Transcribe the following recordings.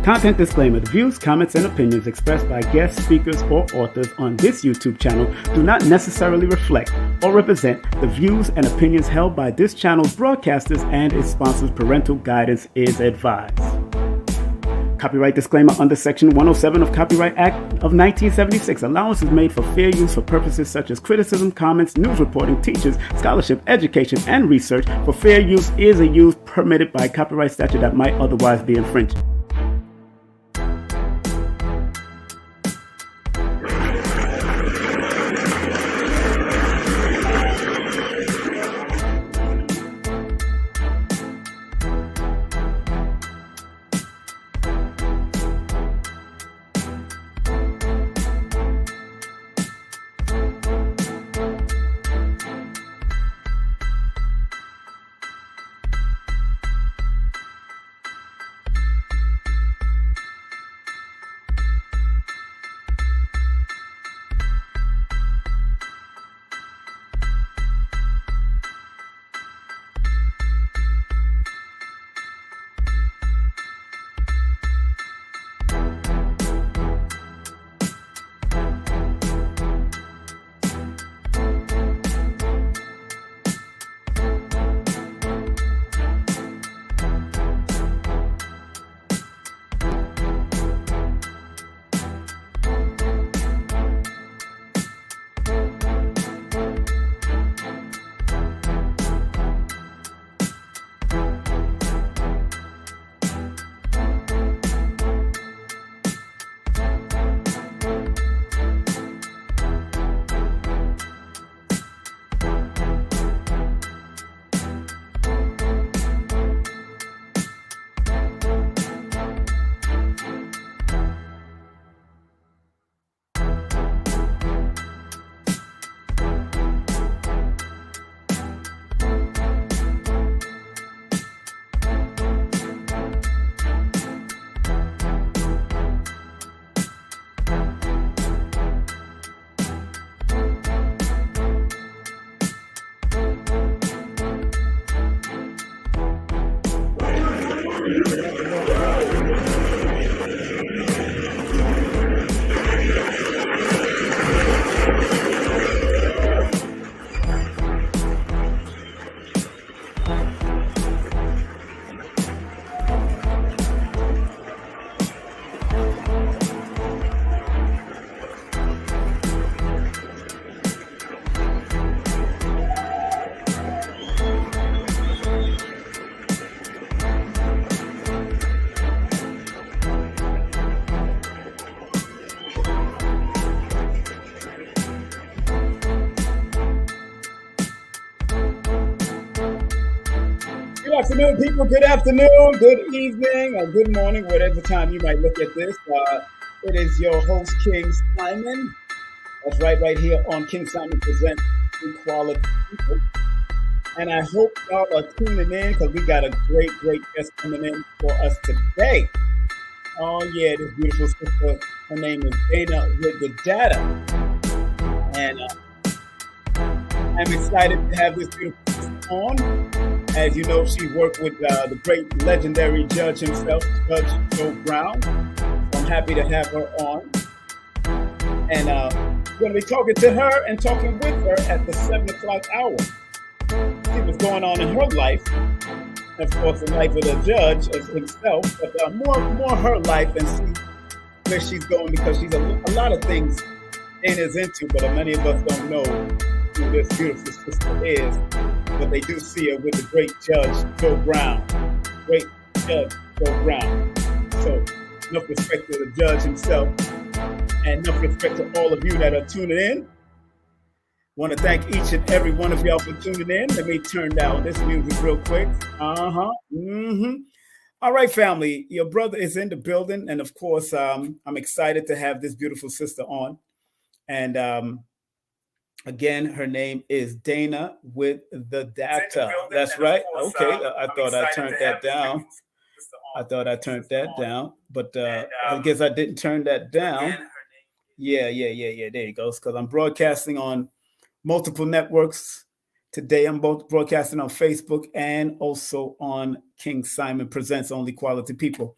Content disclaimer: the views, comments, and opinions expressed by guest speakers or authors on this YouTube channel do not necessarily reflect or represent the views and opinions held by this channel's broadcasters and its sponsors. Parental guidance is advised. Copyright disclaimer under Section 107 of Copyright Act of 1976. Allowance is made for fair use for purposes such as criticism, comments, news reporting, teachers, scholarship, education, and research. For fair use is a use permitted by copyright statute that might otherwise be infringed. Good afternoon, people. Good afternoon, good evening, or good morning, whatever time you might look at this. It is your host, King Simon. That's right here on King Simon Presents Equality People. And I hope y'all are tuning in because we got a great guest coming in for us today. Oh, yeah, this beautiful sister. Her name is Dana with the Data. And I'm excited to have this beautiful sister on. As you know, she worked with the great legendary judge himself, Judge Joe Brown. So I'm happy to have her on. And we're going to be talking to her and talking with her at the 7 o'clock hour. See what's going on in her life. And of course, the life of the judge himself, but more her life and see where she's going, because she's a lot of things Dana's into, but many of us don't know who this beautiful sister is. But they do see her with the great Judge Joe Brown. Great Judge Joe Brown. So enough respect to the judge himself, and enough respect to all of you that are tuning in. Want to thank each and every one of y'all for tuning in. Let me turn down this music real quick. All right, family. Your brother is in the building, and of course, I'm excited to have this beautiful sister on. And again, her name is Dana with the Data. That's right. Okay, I thought I turned that down. But I guess I didn't turn that down. Yeah. There you go. Because I'm broadcasting on multiple networks today. I'm both broadcasting on Facebook and also on King Simon Presents Only Quality People.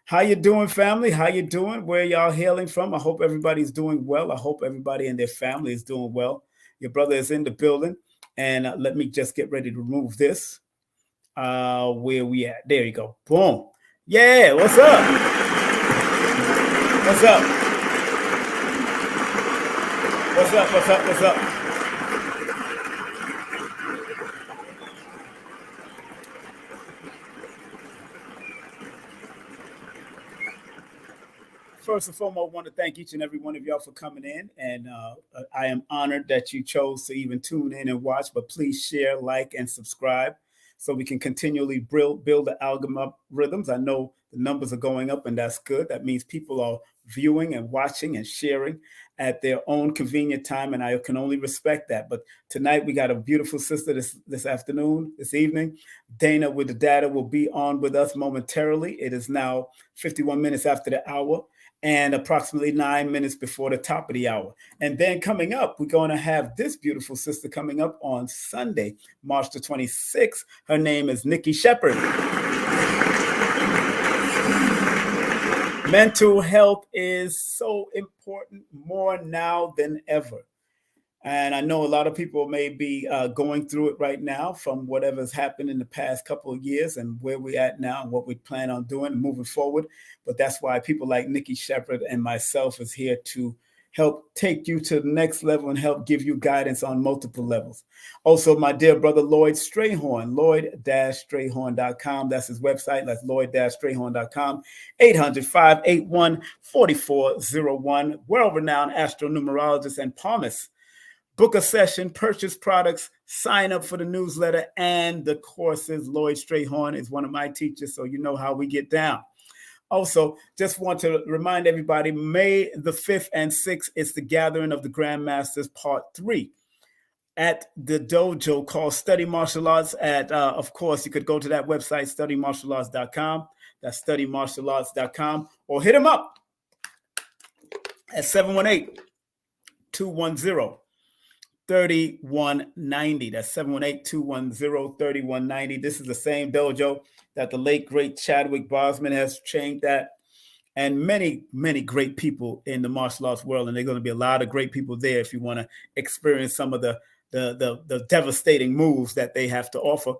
How you doing, family? How you doing? Where y'all hailing from? I hope everybody's doing well. I hope everybody and their family is doing well. Your brother is in the building, and let me just get ready to remove this. Where we at? There you go. Boom. Yeah. What's up? What's up? What's up? What's up? What's up? First and foremost, I want to thank each and every one of y'all for coming in. And I am honored that you chose to even tune in and watch. But please share, like, and subscribe so we can continually build the algorithms. I know the numbers are going up, and that's good. That means people are viewing and watching and sharing at their own convenient time, and I can only respect that. But tonight we got a beautiful sister this afternoon, this evening. Dana with the data will be on with us momentarily. It is now 51 minutes after the hour and approximately 9 minutes before the top of the hour. And then coming up, we're going to have this beautiful sister coming up on Sunday, March the 26th. Her name is Nikki Shepherd. Mental health is so important more now than ever. And I know a lot of people may be going through it right now from whatever's happened in the past couple of years and where we're at now and what we plan on doing moving forward. But that's why people like Nikki Shepherd and myself is here to help take you to the next level and help give you guidance on multiple levels. Also, my dear brother, Lloyd Strayhorn, Lloyd-Strayhorn.com. That's his website. That's Lloyd-Strayhorn.com. 800-581-4401. World-renowned astronumerologist and palmist. Book a session, purchase products, sign up for the newsletter and the courses. Lloyd Strayhorn is one of my teachers, so you know how we get down. Also, just want to remind everybody, May the 5th and 6th is the gathering of the Grandmasters Part 3 at the dojo called Study Martial Arts. Of course, you could go to that website, studymartialarts.com. That's studymartialarts.com, or hit them up at 718-210-3190. That's 718-210-3190. This is the same dojo that the late, great Chadwick Boseman has trained at, and many, many great people in the martial arts world. And there are going to be a lot of great people there if you want to experience some of the devastating moves that they have to offer.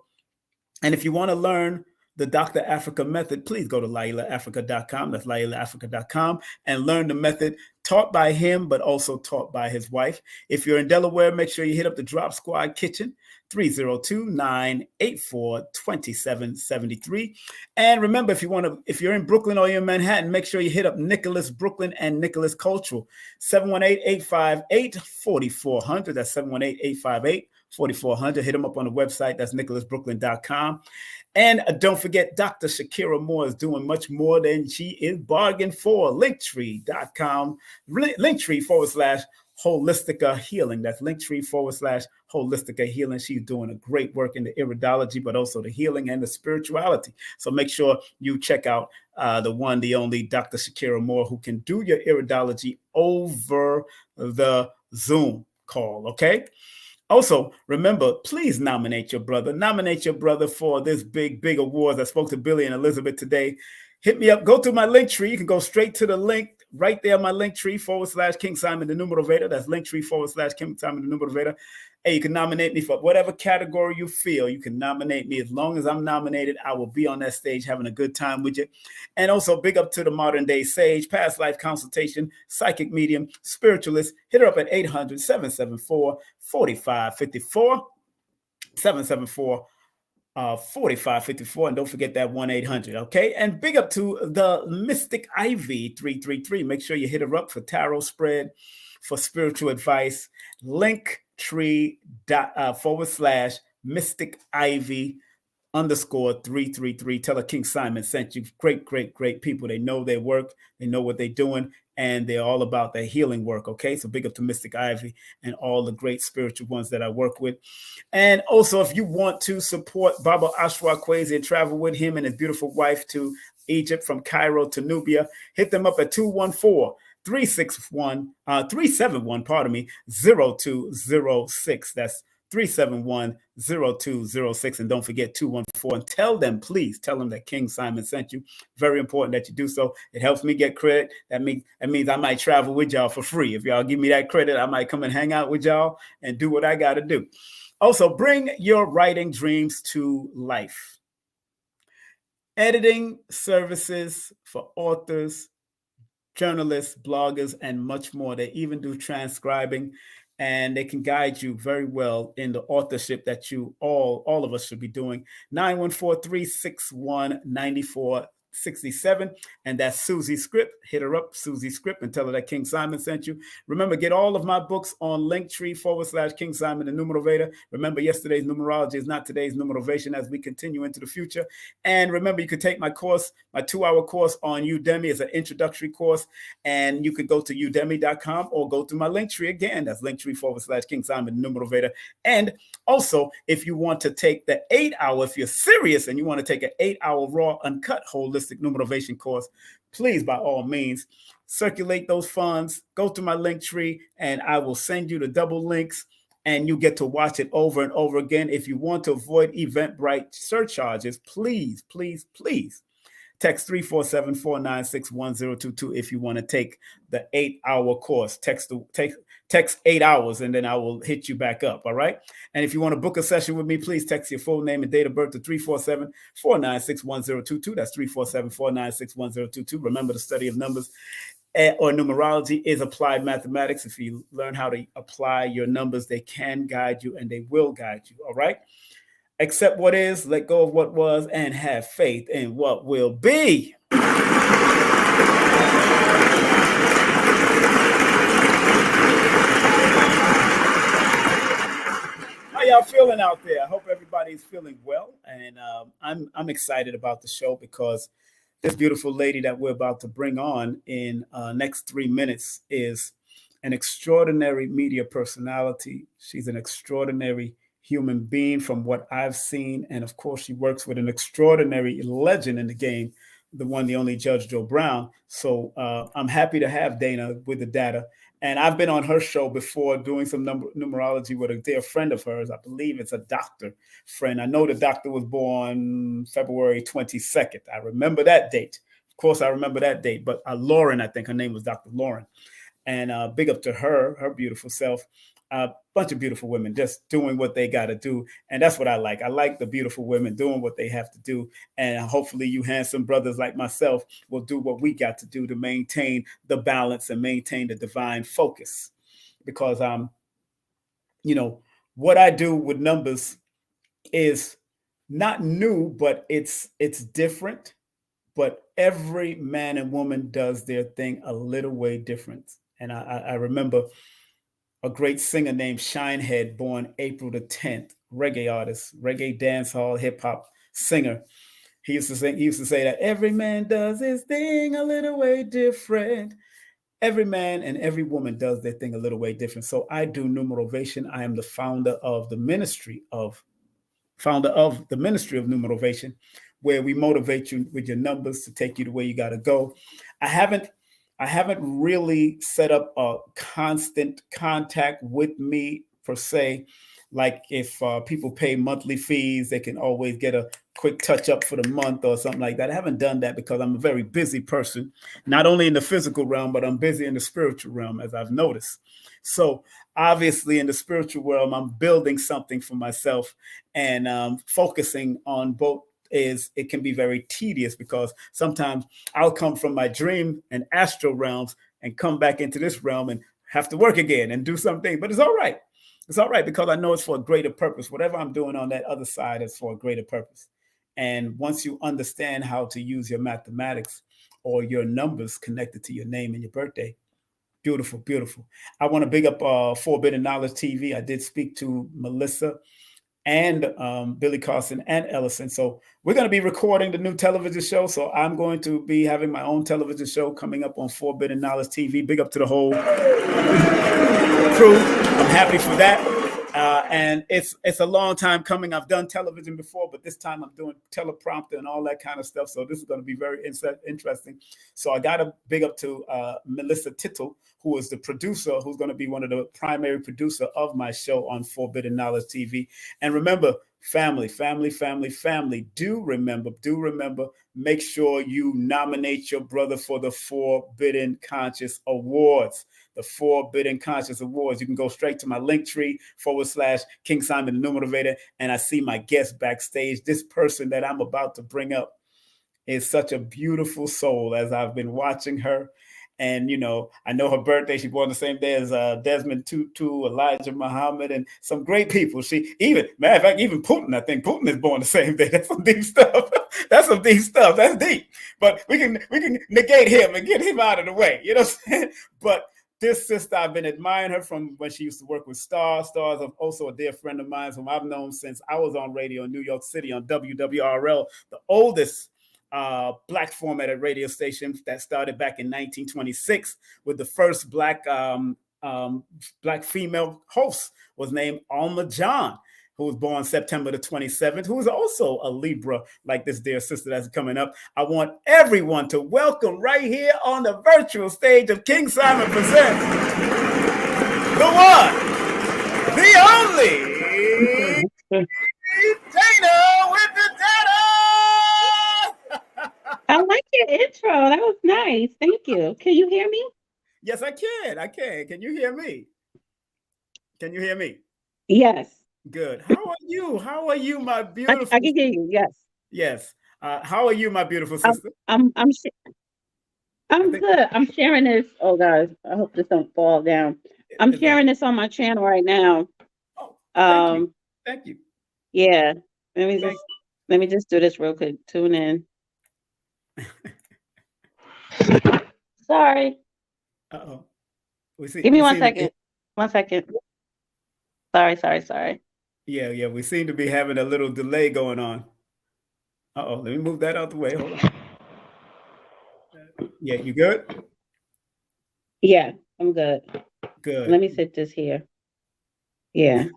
And if you want to learn the Dr. Africa method, please go to lailaafrica.com. That's lailaafrica.com, and learn the method taught by him, but also taught by his wife. If you're in Delaware, make sure you hit up the Drop Squad Kitchen, 302-984-2773. And remember, if you're in Brooklyn or you're in Manhattan, make sure you hit up Nicholas Brooklyn and Nicholas Cultural, 718-858-4400. That's 718-858-4400. Hit them up on the website. That's nicholasbrooklyn.com. And don't forget, Dr. Shakira Moore is doing much more than she is bargained for. Linktree.com, Linktree/Holistica Healing. That's Linktree/Holistica Healing. She's doing a great work in the iridology, but also the healing and the spirituality. So make sure you check out the one, the only Dr. Shakira Moore, who can do your iridology over the Zoom call, okay? Also, remember, please nominate your brother. Nominate your brother for this big awards. I spoke to Billy and Elizabeth today. Hit me up. Go to my link tree. You can go straight to the link right there, my link tree /King Simon the Numerator. That's link tree /King Simon the Numerator. Hey, you can nominate me for whatever category you feel. You can nominate me. As long as I'm nominated, I will be on that stage having a good time with you. And also, big up to the modern day sage, past life consultation, psychic medium, spiritualist. Hit her up at 800-774-4554. 774-4554, and don't forget that 1-800, okay? And big up to the Mystic Ivy 333. Make sure you hit her up for tarot spread, for spiritual advice. Linktree /Mystic Ivy _333. Tell her King Simon sent you. Great people. They know their work. They know what they're doing, and they're all about their healing work, okay? So big up to Mystic Ivy and all the great spiritual ones that I work with. And also, if you want to support Baba Ashra Kwesi and travel with him and his beautiful wife to Egypt from Cairo to Nubia, hit them up at 214-371, 0206. That's 371-0206. And don't forget 214. And tell them, please tell them that King Simon sent you. Very important that you do so. It helps me get credit. That means I might travel with y'all for free. If y'all give me that credit, I might come and hang out with y'all and do what I got to do. Also, bring your writing dreams to life. Editing services for authors, journalists, bloggers, and much more. They even do transcribing, and they can guide you very well in the authorship that you all of us should be doing. 914-361-9467. And that's Susie Script. Hit her up, Susie Script, and tell her that King Simon sent you. Remember, get all of my books on Linktree/King Simon the Numerovator. Remember, yesterday's numerology is not today's numerovation as we continue into the future. And remember, you can take my course, my 2-hour course on Udemy. It's an introductory course, and you can go to udemy.com or go to my Linktree again. That's Linktree/King Simon the Numerovator. And also, if you want to take the 8-hour, if you're serious and you want to take an 8-hour raw, uncut, holistic numerovation course, please, by all means, circulate those funds, go to my Linktree, and I will send you the double links, and you get to watch it over and over again. If you want to avoid Eventbrite surcharges, please, please, please text 347-496-1022 if you want to take the 8-hour course. Text 8 hours, and then I will hit you back up, all right? And if you want to book a session with me, please text your full name and date of birth to 347-496-1022. That's 347-496-1022. Remember, the study of numbers or numerology is applied mathematics. If you learn how to apply your numbers, they can guide you, and they will guide you, all right? Accept what is, let go of what was, and have faith in what will be. How y'all feeling out there? I hope everybody's feeling well, and I'm excited about the show because this beautiful lady that we're about to bring on in next 3 minutes is an extraordinary media personality. She's an extraordinary human being from what I've seen. And of course, she works with an extraordinary legend in the game, the one, the only Judge Joe Brown. So I'm happy to have Dana with the data. And I've been on her show before doing some numerology with a dear friend of hers. I believe it's a doctor friend. I know the doctor was born February 22nd. I remember that date. Of course, I remember that date. But Lauren, I think her name was Dr. Lauren. And big up to her beautiful self. A bunch of beautiful women just doing what they got to do. And that's what I like. I like the beautiful women doing what they have to do. And hopefully you handsome brothers like myself will do what we got to do to maintain the balance and maintain the divine focus. Because, what I do with numbers is not new, but it's different. But every man and woman does their thing a little way different. And I remember a great singer named Shinehead, born April the 10th, reggae artist, reggae dancehall, hip hop singer. He used to say that every man does his thing a little way different. Every man and every woman does their thing a little way different. So I do numerovation. I am the founder of the ministry of numerovation, where we motivate you with your numbers to take you to where you got to go. I haven't really set up a constant contact with me per se. Like if people pay monthly fees, they can always get a quick touch up for the month or something like that. I haven't done that because I'm a very busy person, not only in the physical realm, but I'm busy in the spiritual realm, as I've noticed. So obviously in the spiritual realm, I'm building something for myself and focusing on both. It can be very tedious because sometimes I'll come from my dream and astral realms and come back into this realm and have to work again and do something. But it's all right. It's all right because I know it's for a greater purpose. Whatever I'm doing on that other side is for a greater purpose. And once you understand how to use your mathematics or your numbers connected to your name and your birthday, beautiful, beautiful. I want to big up Forbidden Knowledge TV. I did speak to Melissa and Billy Carson and Ellison. So we're going to be recording the new television show. So I'm going to be having my own television show coming up on Forbidden Knowledge TV. Big up to the whole crew. I'm happy for that. And it's a long time coming. I've done television before, but this time I'm doing teleprompter and all that kind of stuff. So this is going to be very interesting. So I got a big up to Melissa Tittle, who is the producer, who's going to be one of the primary producer of my show on Forbidden Knowledge TV. And remember, family, family, family, family. Do remember. Make sure you nominate your brother for the Forbidden Conscious Awards. The Forbidden Conscious Awards. You can go straight to my Linktree / King Simon the New Motivator, and I see my guest backstage. This person that I'm about to bring up is such a beautiful soul as I've been watching her. And, I know her birthday. She's born the same day as Desmond Tutu, Elijah Muhammad, and some great people. Matter of fact, even Putin, I think Putin is born the same day. That's some deep stuff. That's deep. But we can negate him and get him out of the way. You know what I'm saying? But this sister, I've been admiring her from when she used to work with Star. Star is also a dear friend of mine whom I've known since I was on radio in New York City on WWRL, the oldest black formatted radio station that started back in 1926 with the first black female host was named Alma John, who was born September the 27th, who is also a Libra, like this dear sister that's coming up. I want everyone to welcome right here on the virtual stage of King Simon Presents, the one, the only, Dana with the data. I like your intro. That was nice. Thank you. Can you hear me? Yes, I can. Can you hear me? Yes. Good. How are you, my beautiful? I can hear you. Yes. Yes. How are you, my beautiful sister? I'm good. I'm sharing this. Oh, guys, I hope this don't fall down. I'm sharing this on my channel right now. Oh, thank you. Yeah. Let me just do this real quick. Tune in. Sorry. Uh-oh. Give me 1 second. 1 second. Sorry. Yeah. We seem to be having a little delay going on. Uh-oh. Let me move that out the way. Hold on. Yeah, you good? Yeah, I'm good. Good. Let me sit this here. Yeah.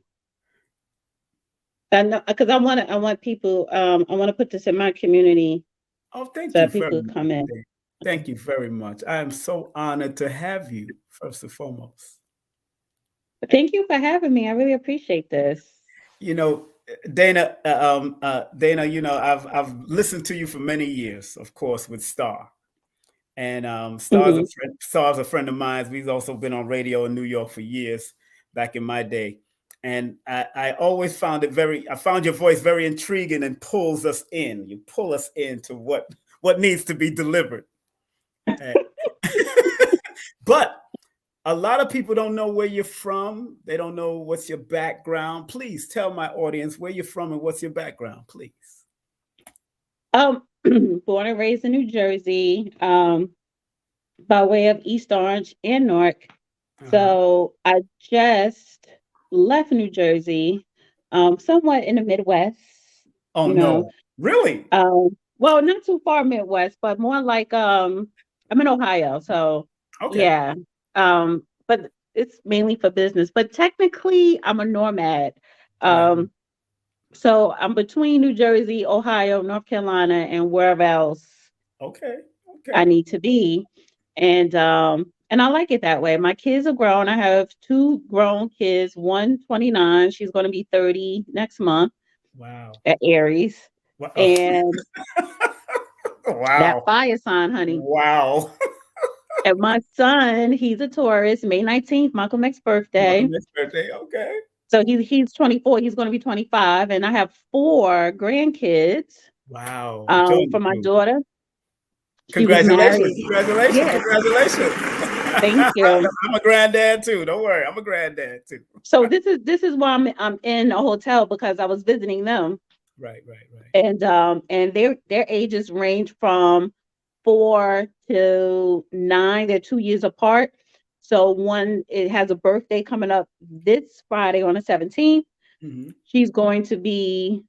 I know, because I want people. I want to put this in my community. Oh, thank so you. That people come in. Thank you very much. I am so honored to have you, first and foremost. Thank you for having me. I really appreciate this. Dana, I've listened to you for many years, of course, with Star. And Star's a friend of mine. We've also been on radio in New York for years, back in my day. And I always found your voice very intriguing and pulls us in. You pull us into what needs to be delivered. But a lot of people don't know where you're from. They don't know what's your background. Please tell my audience where you're from and what's your background, please. Born and raised in New Jersey, by way of East Orange and Newark. So I just left New Jersey, somewhat in the Midwest. Oh, no. Really? Well, not too far Midwest, but more like I'm in Ohio. So yeah. But it's mainly for business. But technically I'm a nomad. So I'm between New Jersey, Ohio, North Carolina, and wherever else I need to be. And I like it that way. My kids are grown. I have 2 grown kids, one 29. She's going to be 30 next month. Wow. At Aries. Wow. And wow. That fire sign, honey. Wow. And my son, he's a Taurus, May 19th, Malcolm X's birthday. Okay. So he's 24. He's going to be 25. And I have 4 grandkids. Wow. For my daughter. Congratulations. Yes. Congratulations. Thank you. I'm a granddad too. Don't worry. I'm a granddad too. So this is why I'm in a hotel, because I was visiting them. Right. And their ages range from 4 to 9. They're 2 years apart. So one, it has a birthday coming up this Friday on the 17th. Mm-hmm. She's going to be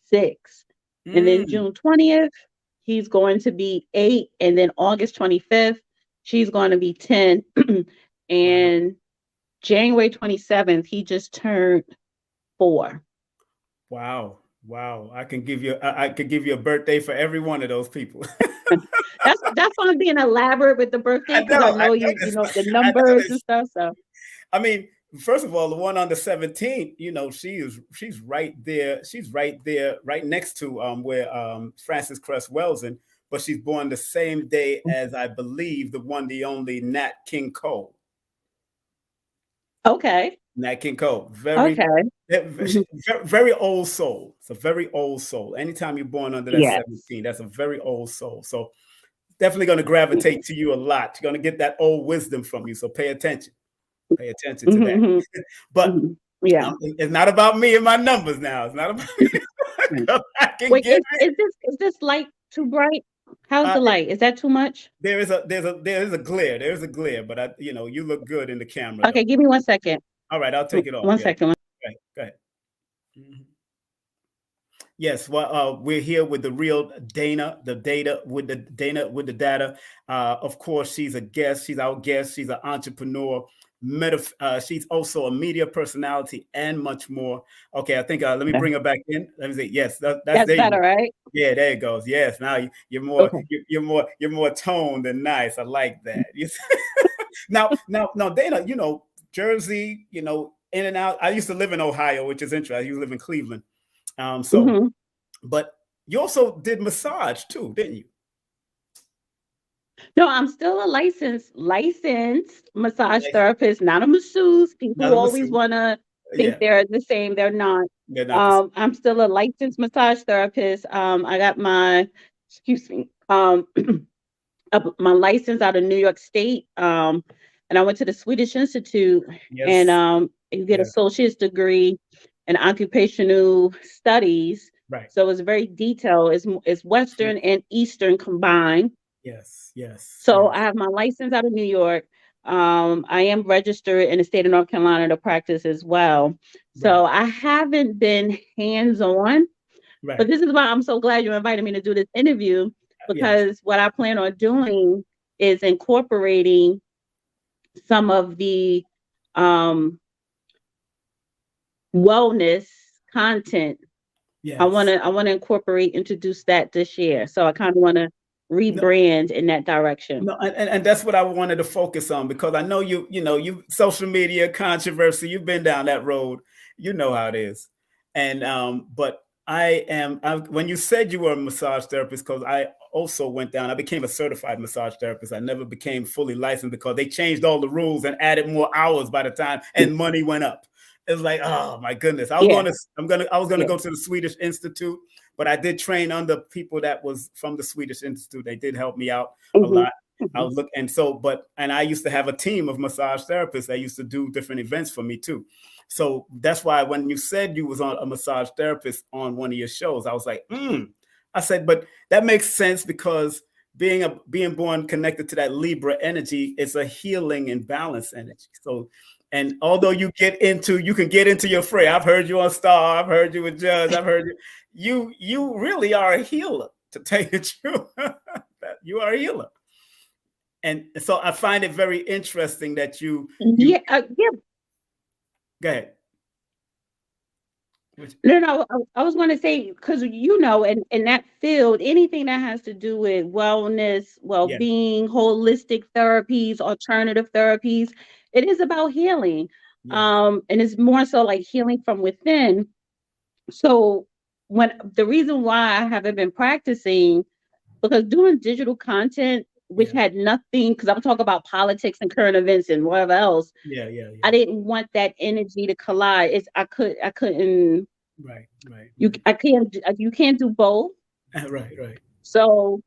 6. And then June 20th, he's going to be 8. And then August 25th, she's going to be 10. And January 27th, he just turned 4. Wow. Wow. I could give you a birthday for every one of those people. That's why I'm being elaborate with the birthday, I because I know. know you know the I numbers and noticed. stuff. So I mean, first of all, the one on the 17th, she's right there. She's right there, right next to where Francis Cress Welsing, but she's born the same day as, I believe, the one, the only Nat King Cole. okay. Nat King Cole, very, Okay. very, Mhm. very old soul. It's a very old soul. Anytime you're born under that Yes. 17, that's a very old soul. So definitely going to gravitate to you a lot. You're going to get that old wisdom from you. So pay attention. Pay attention to that. Mhm, But mhm. Yeah. it's not about me and my numbers now. It's not about me. Right. I can Wait, give it. is this light too bright? How's Uh, the light? Is that too much? there is a glare. There is a glare, but you look good in the camera Okay, though. give me 1 second. All right, I'll take it off. One Yeah, second. right. Go ahead. Mhm. Yes, well, we're here with the real Dana, the data with the Dana with the data. Of course, she's a guest. She's our guest. She's an entrepreneur. She's also a media personality and much more. Okay, I think let me Yeah. bring her back in. Let me see. Yes, that's That's there. You better, go. right? Yeah, there it goes. Yes, now you're more Okay. you're more toned and nice. I like that. Now, Dana, Jersey, in and out. I used to live in Ohio, which is interesting. I used to live in Cleveland. So Hmm. but you also did massage too, didn't you? No, I'm still a licensed massage Like, therapist, not a masseuse. People not a always masseuse. want to think Yeah, they're the same. They're not. they're not the same. I'm still a licensed massage therapist. I got my, excuse me, my license out of New York State. And I went to the Swedish Institute, and Yes. you get Yeah. associate's degree in occupational studies. Right. So it's very detailed. It's True. Western and Eastern combined. Yes. Yes. So I Yes. have my license out of New York. I am registered in the state of North Carolina to practice as well. Right. So I haven't been hands on, but Right. this is why I'm so glad you invited me to do this interview, Yes. because what I plan on doing is incorporating some of the um, wellness content. Yes. I want to introduce that this year. So I kind of want to No, rebrand in that direction. no, and that's what I wanted to focus on because I know you social media controversy, you've been down that road, you know how it is. And but when you said you were a massage therapist, because I also went down, I became a certified massage therapist. I never became fully licensed because they changed all the rules and added more hours by the time and money went up. It was like, oh my goodness. Yeah, I was gonna yeah. go to the Swedish Institute, but I did train under people that was from the Swedish Institute. They did help me out a Hmm. lot. I Hmm. was look and I used to have a team of massage therapists that used to do different events for me too. So that's why when you said you was on a massage therapist on one of your shows, I was like, I said, but that makes sense because being born connected to that Libra energy is a healing and balance energy. So and although you can get into your fray. I've heard you on Star, I've heard you with Judge, I've heard you really are a healer, to tell you the truth. That you are a healer. And so I find it very interesting that you Yeah, yeah. go ahead. Which, No, I was going to say, because in that field, anything that has to do with wellness, yeah, well-being, holistic therapies, alternative therapies, it is about healing. yeah, And it's more so like healing from within. So when the reason why I haven't been practicing, because doing digital content, which yeah, had nothing, because I'm talking about politics and current events and whatever else, yeah, yeah, I yeah. didn't want that energy to collide. I couldn't. Right, right, You I can't you can't do both. right. Right, right. So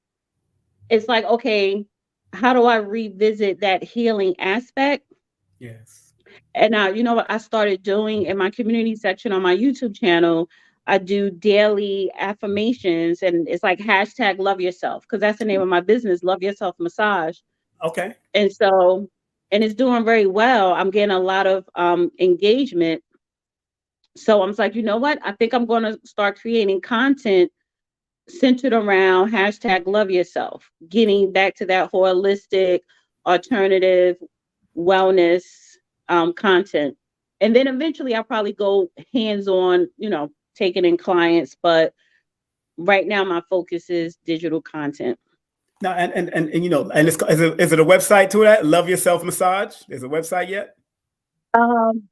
it's like, okay, how do I revisit that healing aspect? Yes. And now, you know what I started doing in my community section on my YouTube channel? I do daily affirmations, and it's like hashtag love yourself, because that's the name of my business, Love Yourself Massage. Okay. And so, and it's doing very well. I'm getting a lot of engagement. So I'm like, you know what? I think I'm going to start creating content centered around hashtag love yourself, getting back to that holistic, alternative wellness. content. And then eventually I'll probably go hands on, taking in clients. But right now my focus is digital content. Now, and and is it a website to that? Love Yourself Massage. Is a website yet? Um,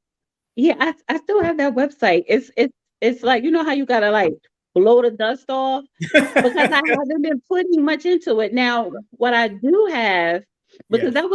yeah, I still have that website. It's like, how you gotta like blow the dust off because I haven't been putting much into it. Now, what I do have, because Yes. that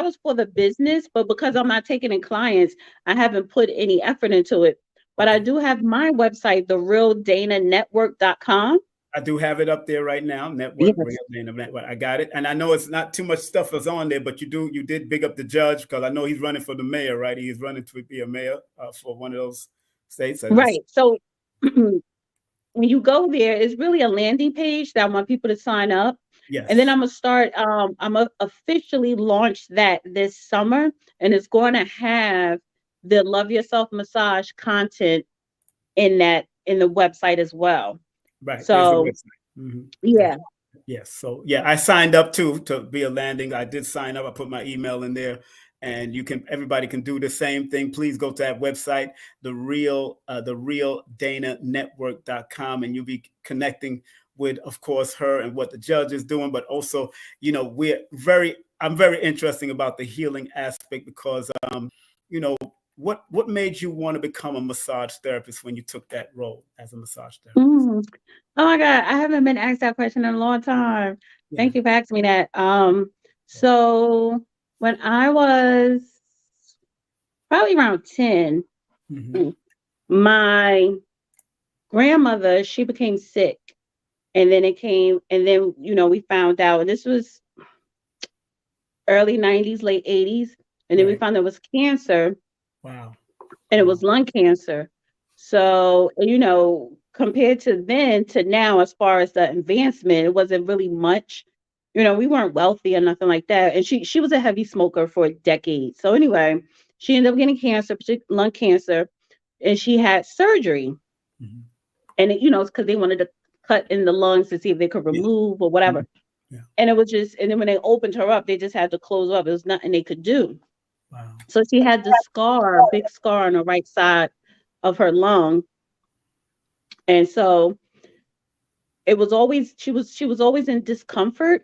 was for the business, but because I'm not taking in clients, I haven't put any effort into it. But I Okay. do have my website, therealdananetwork.com. I do have it up there right now. Network, Real Yes. Name of Network. I got it, and I know it's not too much stuff is on there, but you did big up the judge because I know he's running for the mayor, right? He's running to be a mayor for one of those states, and Right. So when you go there, it's really a landing page that I want people to sign up. And then yes, I'm gonna start. I'm gonna officially launch that this summer, and it's going to have the Love Yourself massage content in the website as well. right. There's the So website. yeah. Yes. So yeah, I signed up too to be a landing. I did sign up. I put my email in there, and everybody can do the same thing. Please go to that website, the real Dana Network.com, and you'll be connecting with, of course, her and what the judge is doing, but also, I'm very interesting about the healing aspect because, you know, what made you want to become a massage therapist when you took that role as a massage therapist? Mm. Oh my God, I haven't been asked that question in a long time. Yeah. Thank you for asking me that. Yeah. So when I was probably around 10, Hmm. mm, my grandmother, she became sick. And then we found out, and this was early 90s, late 80s. And then we Right. found there was cancer, Wow. and it was Wow. lung cancer. So, compared to then to now, as far as the advancement, it wasn't really much. We weren't wealthy or nothing like that. And she was a heavy smoker for decades. So anyway, she ended up getting cancer, lung cancer, and she had surgery. Hmm. And it's because they wanted to cut in the lungs to see if they could Yeah. remove or Mhm. whatever. Yeah. And it was just, and then when they opened her up, they just had to close up. It was nothing they could do. Wow. So she had the scar, a big scar on the right side of her lung. And so it was always, she was always in discomfort.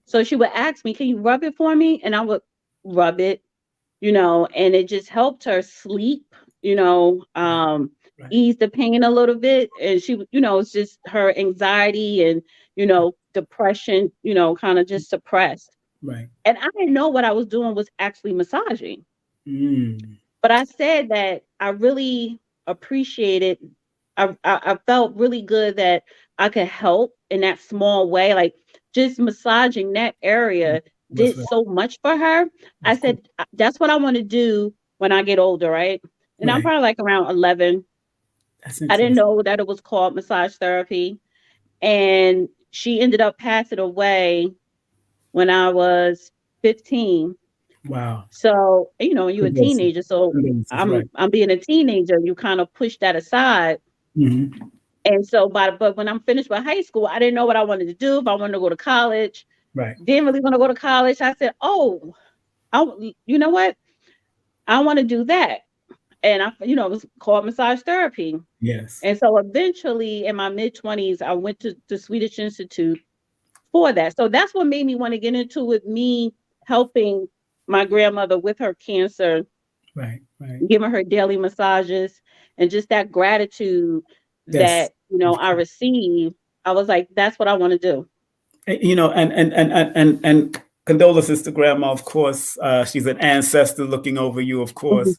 So she would ask me, "Can you rub it for me?" And I would rub it, and it just helped her sleep, Right. Right. ease the pain a little bit. And it's just her anxiety and, depression, kind of just suppressed. Right. And I didn't know what I was doing was actually massaging. Mm. But I said that I really appreciated. I felt really good that I could help in that small way. Like just massaging that area What's did right? so much for her. I Of course. said, That's what I want to do when I get older, right?" And I'm Right. probably like around 11. That's I didn't interesting. know that it was called massage therapy. And she ended up passing away when I was 15. Wow. So, you're a Condolences. teenager. So Condolences. I'm Right. I'm being a teenager, you kind of push that aside. Hmm. And so but when I'm finished with high school, I didn't know what I wanted to do, if I wanted to go to college. Right. Didn't really want to go to college. I said, "Oh, you know what? I want to do that." And it was called massage therapy. Yes. And so eventually in my mid-20s, I went to the Swedish Institute for that. So that's what made me want to get into with me helping my grandmother with her cancer, Right. Right. giving her daily massages, and just that gratitude Yes. that Of I course. received. I was like, that's what I want to do. And condolences to grandma. Of course, she's an ancestor looking over you. Of Mhm. course,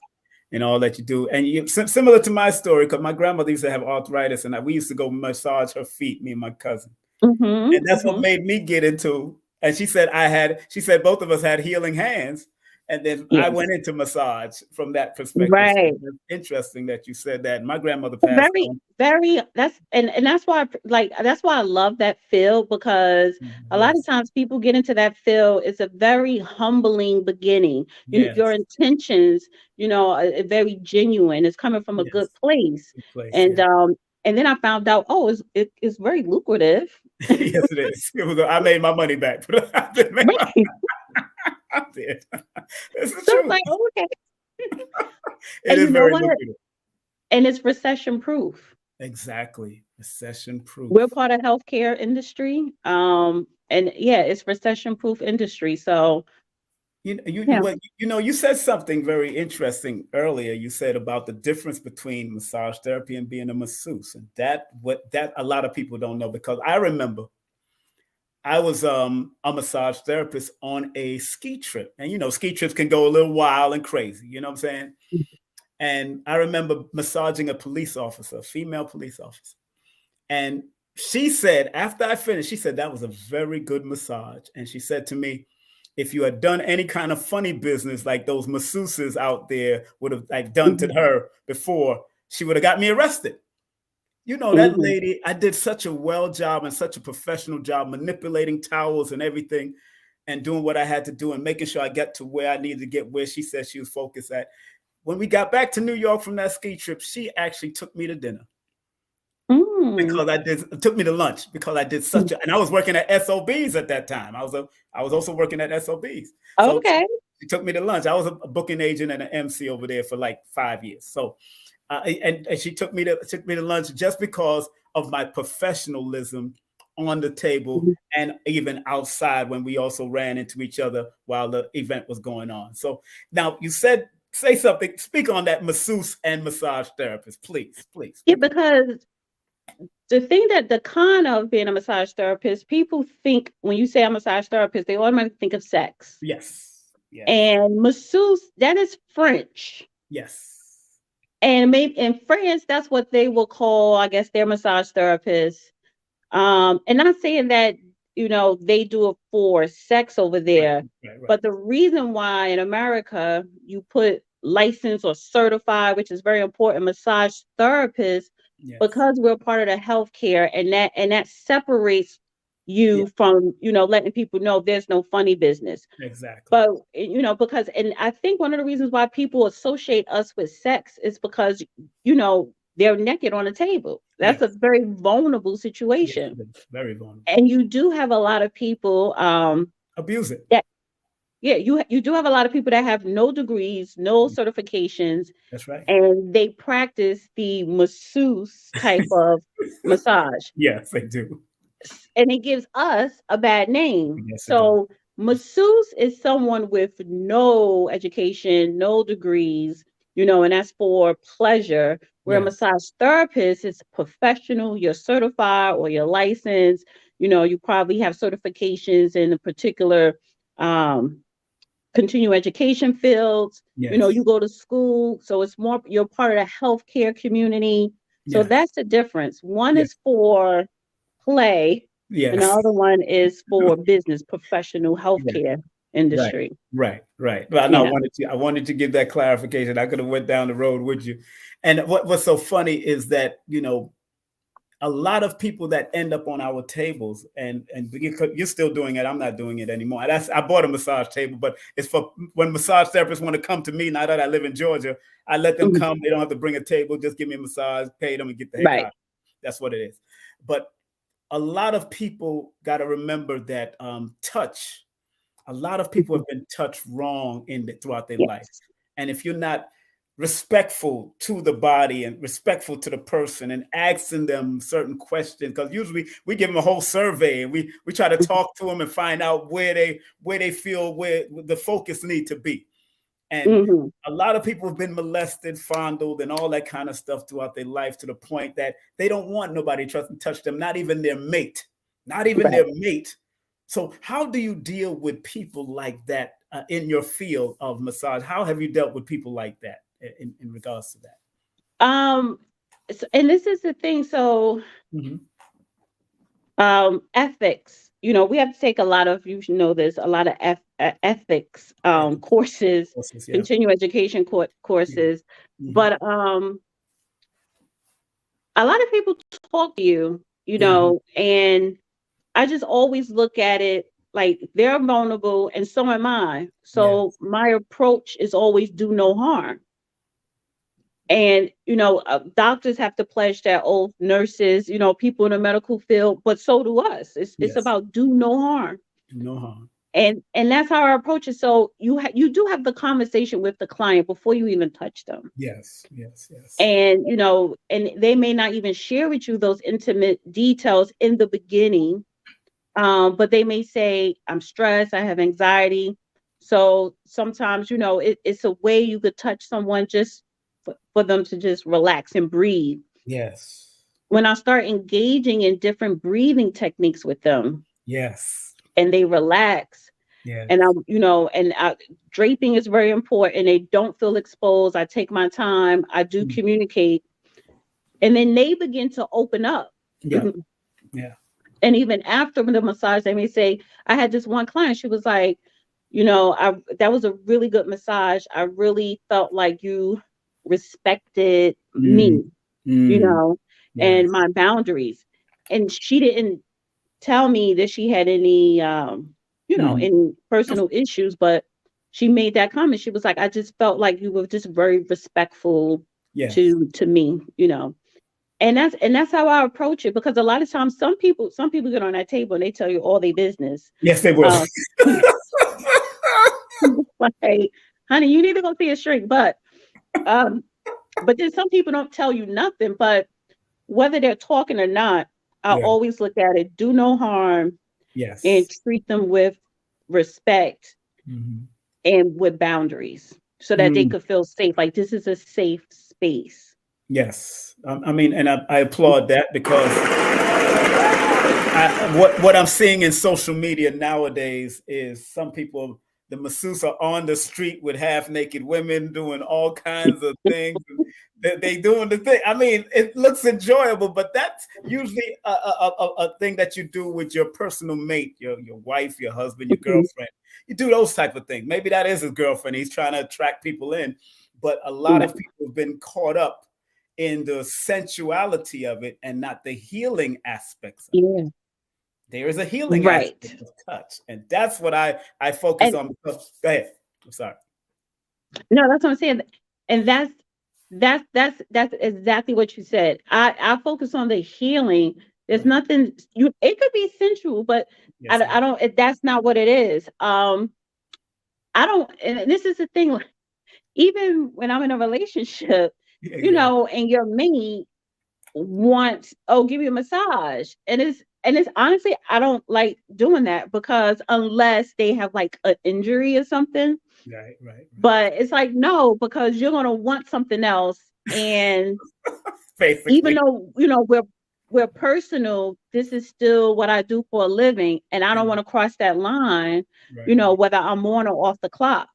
in all that you do. And similar to my story, because my grandmother used to have arthritis, and we used to go massage her feet, me and my cousin. Mhm. And that's what Mhm. made me get into. And she said both of us had healing hands. And then I Yes. went into massage from that perspective. So Right. it's interesting that you said that. My grandmother passed Very, on. very. And that's why that's why I love that field, because a lot of Yes, times people get into that field. It's a very humbling beginning. Your yes, intentions, are very genuine. It's coming from a good yes. place. Good place, And yeah. then I found out, oh, it's very lucrative. Yes, it is. I made my money back. I did make my- Right. I did. It's the So it's truth. like, oh, okay. It And is you know very what? lucrative. And it's recession proof. Exactly. Recession We're proof. part of healthcare industry. And yeah, it's recession proof industry. So yeah. You said something very interesting earlier. You said about the difference between massage therapy and being a masseuse, and that a lot of people don't know, because I remember I was a massage therapist on a ski trip, and ski trips can go a little wild and crazy. You know what I'm saying? And I remember massaging a police officer, a female police officer. And she said, after I finished, she said, that was a very good massage. And she said to me, if you had done any kind of funny business like those masseuses out there would have like done to Mhm, her before, she would have got me arrested. That mhm. lady, I did such a well job and such a professional job manipulating towels and everything and doing what I had to do and making sure I get to where I needed to get, where she said she was focused at. When we got back to New York from that ski trip, she actually took me to dinner Mm. because I did took me to lunch because I did Mm. such a, and I was working at SOBs at that time. I was also working at SOBs. So Okay. she took me to lunch. I was a booking agent and an MC over there for like 5 years. So and she took me to lunch just because of my professionalism on the table Mhm. and even outside when we also ran into each other while the event was going on. So now you said say something, speak on that masseuse and massage therapist, please, please Yeah, speak on. because the thing that the con of being a massage therapist, people think when you say a massage therapist, they automatically think of sex. Yes. Yes. And masseuse, that is French. Yes. And maybe in France, that's what they will call, I guess, their massage therapist. And not saying that, they do it for sex over Right. there, Right. Right. but the reason why in America you put licensed or certified, which is very important, massage therapist, Yes. because we're part of the healthcare, and that separates Yeah. you from, letting people know there's no funny business. Exactly. But because, and I think one of the reasons why people associate us with sex is because, they're naked on the table. That's a Yes. very vulnerable Yes. situation. It is very vulnerable. And you do have a lot of people Abuse it. that, yeah, you do have a lot of people that have no degrees, no certifications, That's right. and they practice the masseuse type of massage. Yes, they do. And it gives us a bad name. Yes, it does. So masseuse is someone with no education, no degrees, and that's for pleasure. Where a Yes. massage therapist is professional, you're certified or you're licensed. You probably have certifications in a particular um, continuing education fields. You Yes. go to school, so it's more you're part of the healthcare community. So Yes. that's the difference. One Yes. is for play, and the Yes. other one is for business, professional Yeah. healthcare Right. industry. Right. Right. Well, no, Yeah. I wanted to give that clarification. I could have went down the road with you. And what's so funny is that, a lot of people that end up on our tables, and you're still doing it. I'm not doing it anymore. I bought a massage table, but it's for when massage therapists want to come to me. Now that I live in Georgia, I let them Mhm. come. They don't have to bring a table. Just give me a massage, pay them, and get the heck Right. out. That's what it is. But a lot of people got to remember that touch. A lot of people Mhm. have been touched wrong throughout their life, Yes. and if you're not respectful to the body and respectful to the person and asking them certain questions, because usually we give them a whole survey and we try to talk to them and find out where they feel where the focus need to be. And Hmm. a lot of people have been molested, fondled, and all that kind of stuff throughout their life, to the point that they don't want nobody to touch them, not even their mate, not even Right. their mate. So, how do you deal with people like that in your field of massage? How have you dealt with people like that in regards to that? Um, and this is the thing. So, Hmm. ethics. We have to take a lot of, you should know this, a lot of ethics Ethics, courses, process, yeah. continuing education Yeah. courses. Hmm. But a lot of people talk to you, Hmm. and I just always look at it like they're vulnerable and so am I. So Yes. my approach is always do no harm. And, doctors have to pledge their oath, nurses, people in the medical field, but so do us. It's Yes. about do no harm. No harm. And that's how I approach it. So you do have the conversation with the client before you even touch them. Yes, yes, yes. And and they may not even share with you those intimate details in the beginning. But they may say, I'm stressed, I have anxiety. So sometimes, it's a way you could touch someone just for them to just relax and breathe. Yes. When I start engaging in different breathing techniques with them Yes. and they relax, and Yes. draping is very important. They don't feel exposed. I take my time. I do Mm. communicate, and then they begin to open up. Yeah. Yeah. And even after the massage, they may say, I had this one client, she was like, that was a really good massage. I really felt like you respected Mm. me, you Mm. know, and Yes. my boundaries. And she didn't tell me that she had any, Mhm. any personal issues, but she made that comment. She was like, I just felt like you were just very respectful Yes. to me. And that's how I approach it, because a lot of times some people get on that table and they tell you all their business. Yes, they will. Um, like, honey, you need to go see a shrink. Um, but then some people don't tell you nothing. But whether they're talking or not, I Yeah. always look at it, do no harm, and Yes. treat them with respect Mhm. and with boundaries so that they Mm. could feel safe. Like, this is a safe space. Yes. I mean, and I applaud that because what I'm seeing in social media nowadays is some people, the masseuse are on the street with half naked women doing all kinds of things. They doing the thing. I mean, it looks enjoyable, but that's usually a thing that you do with your personal mate, your wife, your husband, your Mhm. girlfriend. You do those type of things. Maybe that is his girlfriend. He's trying to attract people in, but a lot of Right. people have been caught up in the sensuality of it and not the healing aspects of it. Yeah. There is a healing aspect Right. of touch, and that's what I focus And on. Because, go ahead. I'm sorry. no, that's what I'm saying. And that's exactly what you said. I focus on the healing. There's Right. nothing you it could be sensual, but Yes, I ma'am. don't that's not what it is. I don't, and this is the thing, like, even when I'm in a relationship, Yeah, yeah, and your mate wants, oh, give you a massage. And it's honestly, I don't like doing that, because unless they have like an injury or something. right, right, right. But it's like, no, because you're gonna want something else. And even Basically, though, we're personal, this is still what I do for a living. And I don't want to cross that line, right, right, whether I'm on or off the clock.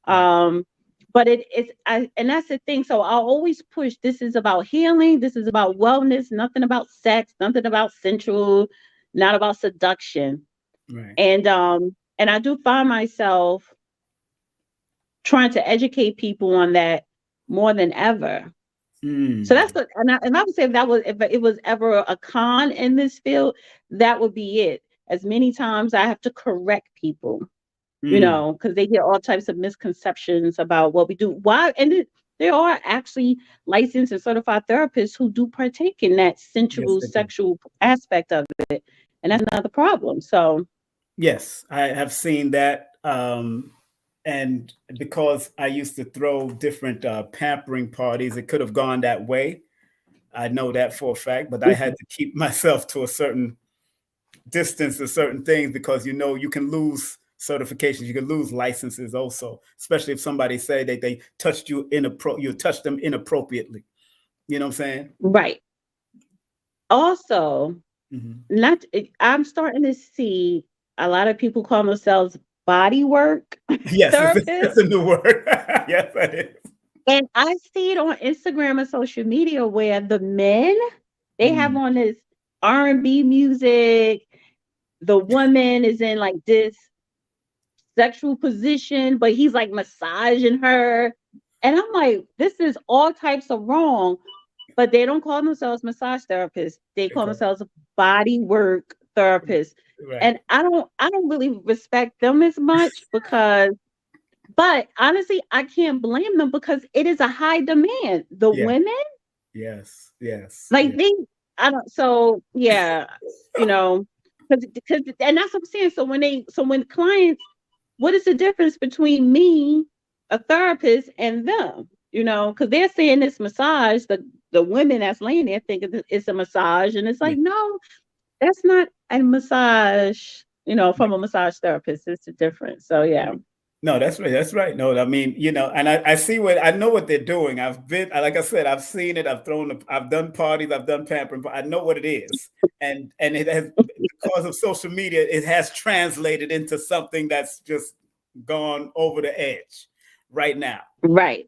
right, Um, but and that's the thing. So I'll always push, this is about healing, this is about wellness, nothing about sex, nothing about sensual, not about seduction. right. And I do find myself trying to educate people on that more than ever. So Mm. that's what, and I would say, if it was ever a con in this field, that would be it. As many times I have to correct people, Mm. because they get all types of misconceptions about what we do. Why? And there are actually licensed and certified therapists who do partake in that Yes, sensual, they do. sexual aspect of it, and that's another problem. So, Yes, I have seen that. And because I used to throw different pampering parties, it could have gone that way. I know that for a fact, but I had mhm, to keep myself to a certain distance to certain things because you can lose certifications, you can lose licenses also, especially if somebody say that they touched you touched them inappropriately. You know what I'm saying? right. Also, Hmm. I'm starting to see a lot of people call themselves body work Yes, therapists. it's a new word. Yes, that is. And I see it on Instagram and social media where the men, they have Mm. on this R&B music. The woman is in like this sexual position, but he's like massaging her. And I'm like, this is all types of wrong. But they don't call themselves massage therapists. They call themselves body work therapists. Right. And I don't really respect them as much, because but honestly, I can't blame them, because it is a high demand. The Yeah. women, Yes. Yes. like Yes. they I don't so yeah, you know, because and that's what I'm saying. So when clients, what is the difference between me, a therapist, and them? Because they're saying this massage, the women that's laying there thinking it's a massage, and it's Yeah. like, no, that's not a massage. From a massage therapist, it's a difference. So yeah. No, that's right. That's right. No, I mean, and I see I know what they're doing. I've been, like I said, I've seen it. I've done parties, I've done pampering, but I know what it is. And it has, because of social media, it has translated into something that's just gone over the edge right now. Right.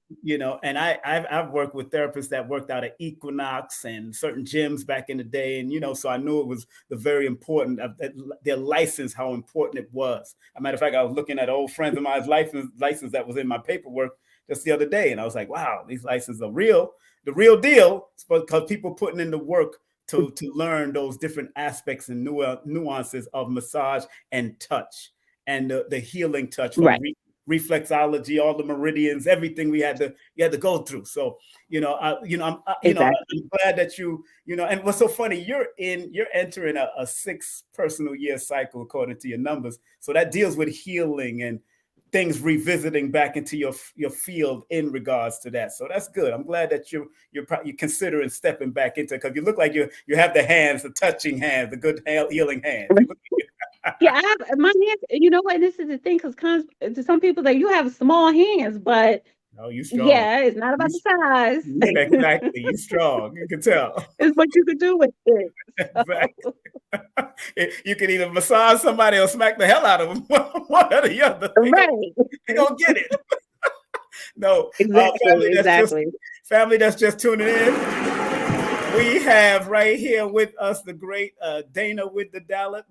And I've worked with therapists that worked out at Equinox and certain gyms back in the day, and so I knew it was the very important of their license, how important it was. As a matter of fact, I was looking at old friends of mine's license that was in my paperwork just the other day, and I was like, wow, these licenses are real, the real deal, because people putting in the work to learn those different aspects and nuances of massage and touch, and the healing touch from Right. reflexology, all the meridians, everything you had to go through. So, Exactly. I'm glad that and what's so funny, you're entering a 6 personal year cycle according to your numbers. So that deals with healing and things revisiting back into your field in regards to that. So that's good. I'm glad that you're considering stepping back into it, because you look like you have the hands, the touching hands, the good healing hands. You look Yeah, I have my hands. You know what? This is the thing, because to some people, that you have small hands, but Oh, you strong. yeah, it's not You, about the size. exactly. You strong. You can tell. It's what you could do with it. Exactly. You can either massage somebody or smack the hell out of them. One or the other. Right. They gonna get it. No, Exactly. Exactly. family that's just tuning in. We have right here with us the great Dana with the data.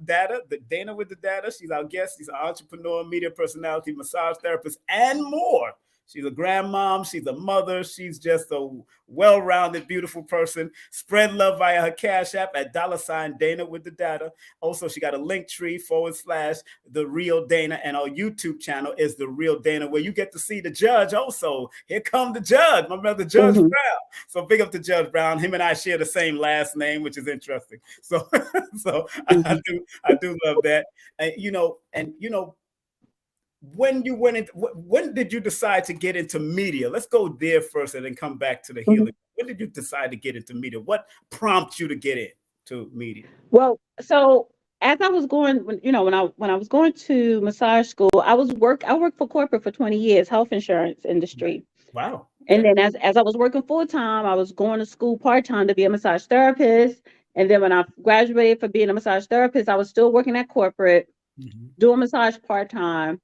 Dana with the data. She's our guest. She's an entrepreneur, media personality, massage therapist, and more. She's a grandmom. She's a mother. She's just a well-rounded, beautiful person. Spread love via her Cash App at $Dana with the data. Also, she got a link tree / The Real Dana, and our YouTube channel is The Real Dana, where you get to see the judge. Also, here come the judge, my brother Judge Brown. So big up to Judge Brown. Him and I share the same last name, which is interesting. So, I do love that. When did you decide to get into media? Let's go there first and then come back to the healing. When did you decide to get into media? What prompted you to get into media? Well, so as I was going, when I was going to massage school, I worked for corporate for 20 years, health insurance industry. Wow. And then as I was working full time, I was going to school part time to be a massage therapist. And then when I graduated for being a massage therapist, I was still working at corporate, doing massage part time.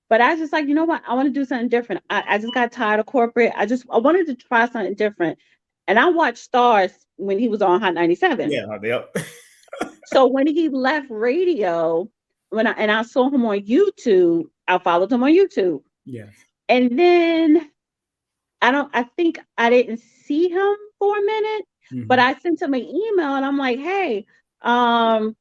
But I was just like, you know what? I want to do something different. I just got tired of corporate. I wanted to try something different. And I watched Stars when he was on Hot 97. Yeah, yep. So when he left radio, I saw him on YouTube, I followed him on YouTube. Yeah. And then I think I didn't see him for a minute, but I sent him an email and I'm like, hey, oh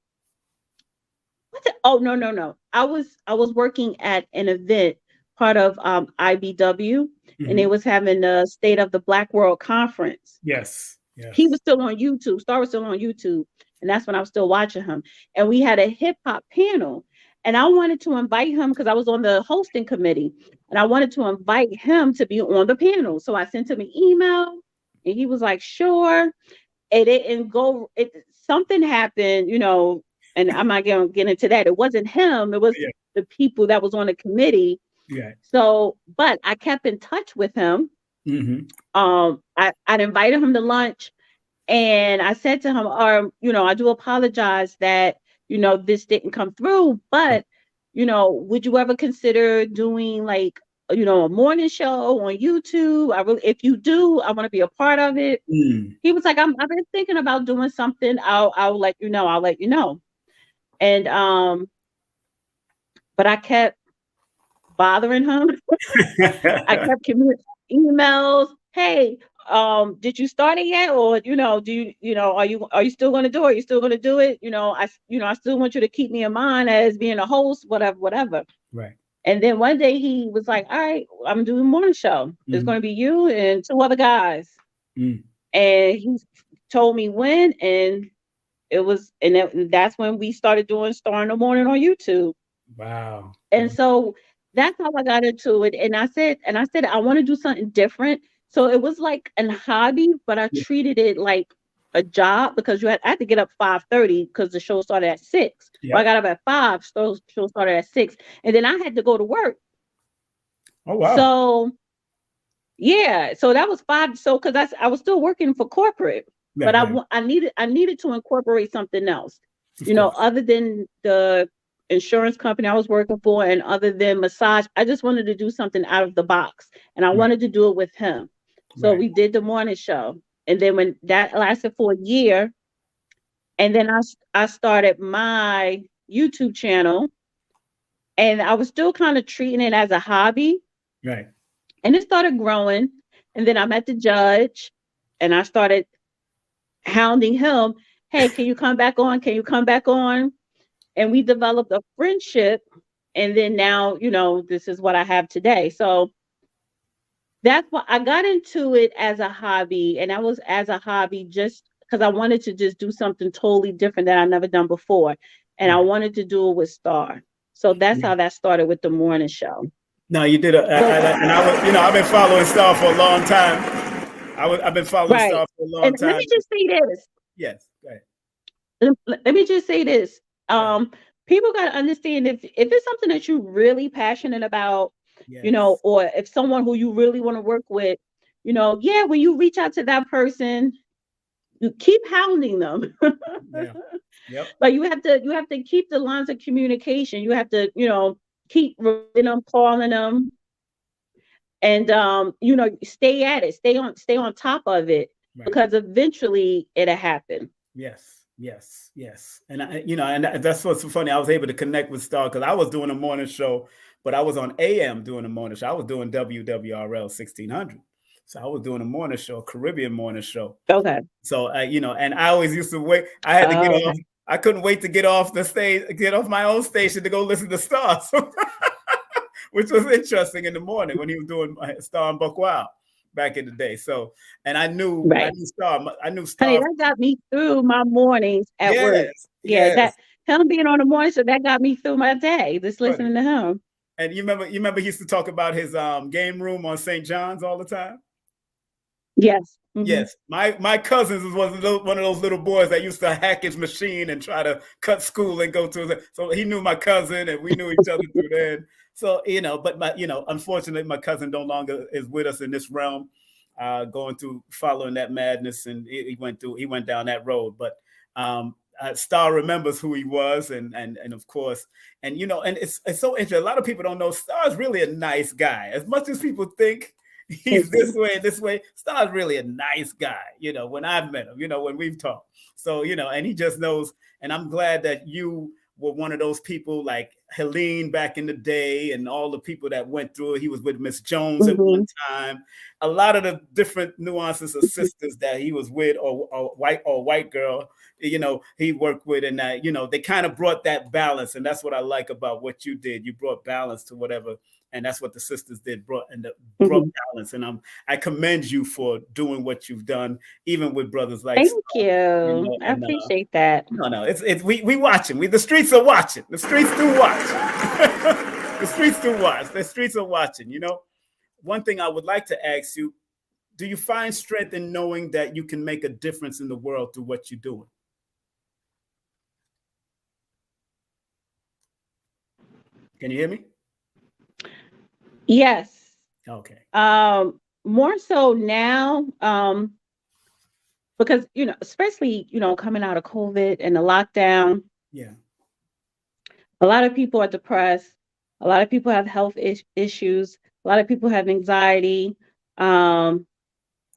no. I was working at an event, part of IBW, and they was having the State of the Black World Conference. Yes. He was still on YouTube. Star was still on YouTube, and that's when I was still watching him. And we had a hip hop panel, and I wanted to invite him because I was on the hosting committee, and I wanted to invite him to be on the panel. So I sent him an email, and he was like, "Sure." It didn't go. Something happened, and I'm not going to get into that. It wasn't him. It was the people that was on the committee. Yeah. So, but I kept in touch with him. I'd invited him to lunch, and I said to him, I do apologize that, this didn't come through, but, would you ever consider doing like, a morning show on YouTube? If you do, I want to be a part of it. He was like, I've been thinking about doing something. I'll let you know. I'll let you know. And, but I kept bothering him. I kept communicating emails. Hey, did you start it yet? Or, are you still going to do it? Are you still going to do it? I still want you to keep me in mind as being a host, whatever. Right. And then one day he was like, all right, I'm doing a morning show. It's going to be you and 2 other guys. And he told me when, and that's when we started doing Star in the Morning on YouTube. Wow. And so that's how I got into it. And I said I want to do something different. So it was like an hobby, but I Yeah. treated it like a job because I had to get up 5:30 because the show started at 6. Well, I Yep. got up at 5, so the show started at 6. And then I had to go to work. Oh wow. So yeah, so that was 5. So because I was still working for corporate, but Right, right. I needed to incorporate something else, Of course. other than the insurance company I was working for, and other than massage. I just wanted to do something out of the box, and I Right, wanted to do it with him. So right, we did the morning show, and then when that lasted for a year, and then I started my YouTube channel, and I was still kind of treating it as a hobby, right. and it started growing. And then I met the judge, and I started hounding him. Hey, can you come back on? Can you come back on? And we developed a friendship. And then now, this is what I have today. So that's why I got into it as a hobby. And I was as a hobby just because I wanted to just do something totally different that I never done before. And I Right. wanted to do it with Star. So that's Yeah. how that started with the morning show. No, you did But and I was, I've been following Star for a long time. I've been following right. Star for a And long let time. me just say this. Yes. Right. Let me just say this. Right. People got to understand if it's something that you're really passionate about, Yes. or if someone who you really want to work with, yeah, when you reach out to that person, you keep hounding them. Yeah. Yep. But you have to keep the lines of communication. You have to, keep them, calling them, and stay at it, stay on top of it, Right. because eventually it'll happen. Yes, yes, yes. And that's what's so funny. I was able to connect with Star because I was doing a morning show, but I was on AM doing a morning show. I was doing WWRL 1600. So I was doing a morning show, a Caribbean morning show. Okay. So and I always used to wait. I had to get Oh, off. okay. I couldn't wait to get off the stage, get off my own station to go listen to Star. So which was interesting in the morning when he was doing Star and Buck Wild back in the day. So, and I Right. knew Star. I knew Honey, Star. that got me through my mornings at work. Yes, Yeah, that yes. him being on the morning show, that got me through my day, just Funny. listening to him. And you remember he used to talk about his game room on St. John's all the time. Yes. Hmm. Yes, my cousins was one of those little boys that used to hack his machine and try to cut school and go to his. So he knew my cousin, and we knew each other through then. So but unfortunately, my cousin no longer is with us in this realm, going through following that madness, and he went down that road. But Star remembers who he was, and of course, and it's so interesting. A lot of people don't know Star's really a nice guy, as much as people think he's Hmm. this way. Star's really a nice guy, when I've met him, when we've talked. So, and he just knows. And I'm glad that you were one of those people like Helene back in the day and all the people that went through it. He was with Miss Jones at one Hmm. time. A lot of the different nuances of sisters that he was with, or white girl, he worked with, and that, they kind of brought that balance. And that's what I like about what you did. You brought balance to whatever, and that's what the sisters did, brought Hmm. balance. And I commend you for doing what you've done, even with brothers like Thank Star, you. I and appreciate that. no, it's we watching. The streets are watching. The streets do watch. The streets do watch. The streets are watching. One thing I would like to ask you: do you find strength in knowing that you can make a difference in the world through what you're doing? Can you hear me? Yes. Okay. More so now, because especially coming out of COVID and the lockdown, Yeah. a lot of people are depressed. A lot of people have health issues. A lot of people have anxiety. Um,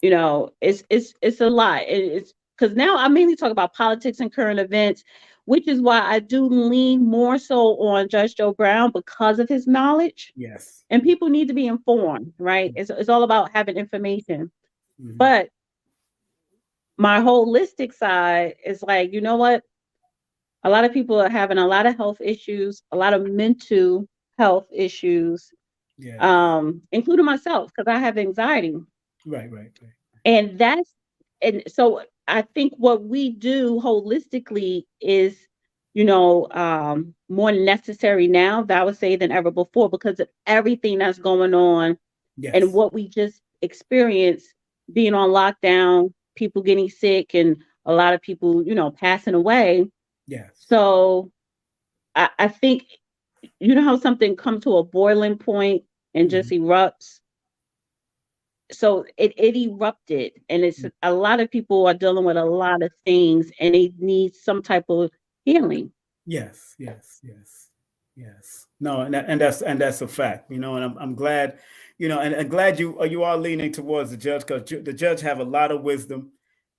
it's a lot. It's because now I mainly talk about politics and current events, which is why I do lean more so on Judge Joe Brown because of his knowledge. Yes. And people need to be informed, right? It's all about having information. Mm-hmm. But my holistic side is like, you know what? A lot of people are having a lot of health issues, a lot of mental health issues, Yeah. including myself, because I have anxiety. Right. Right. Right. And that's and so I think what we do holistically is, more necessary now, that I would say, than ever before, because of everything that's going on and Yes. what we just experienced, being on lockdown, people getting sick, and a lot of people, passing away. Yes. So I think, how something comes to a boiling point and just Mhm. erupts. So it erupted, and it's a lot of people are dealing with a lot of things, and they need some type of healing. Yes, yes, yes, yes. No, and that's a fact, and I'm glad, and glad you are leaning towards the judge, because the judge have a lot of wisdom,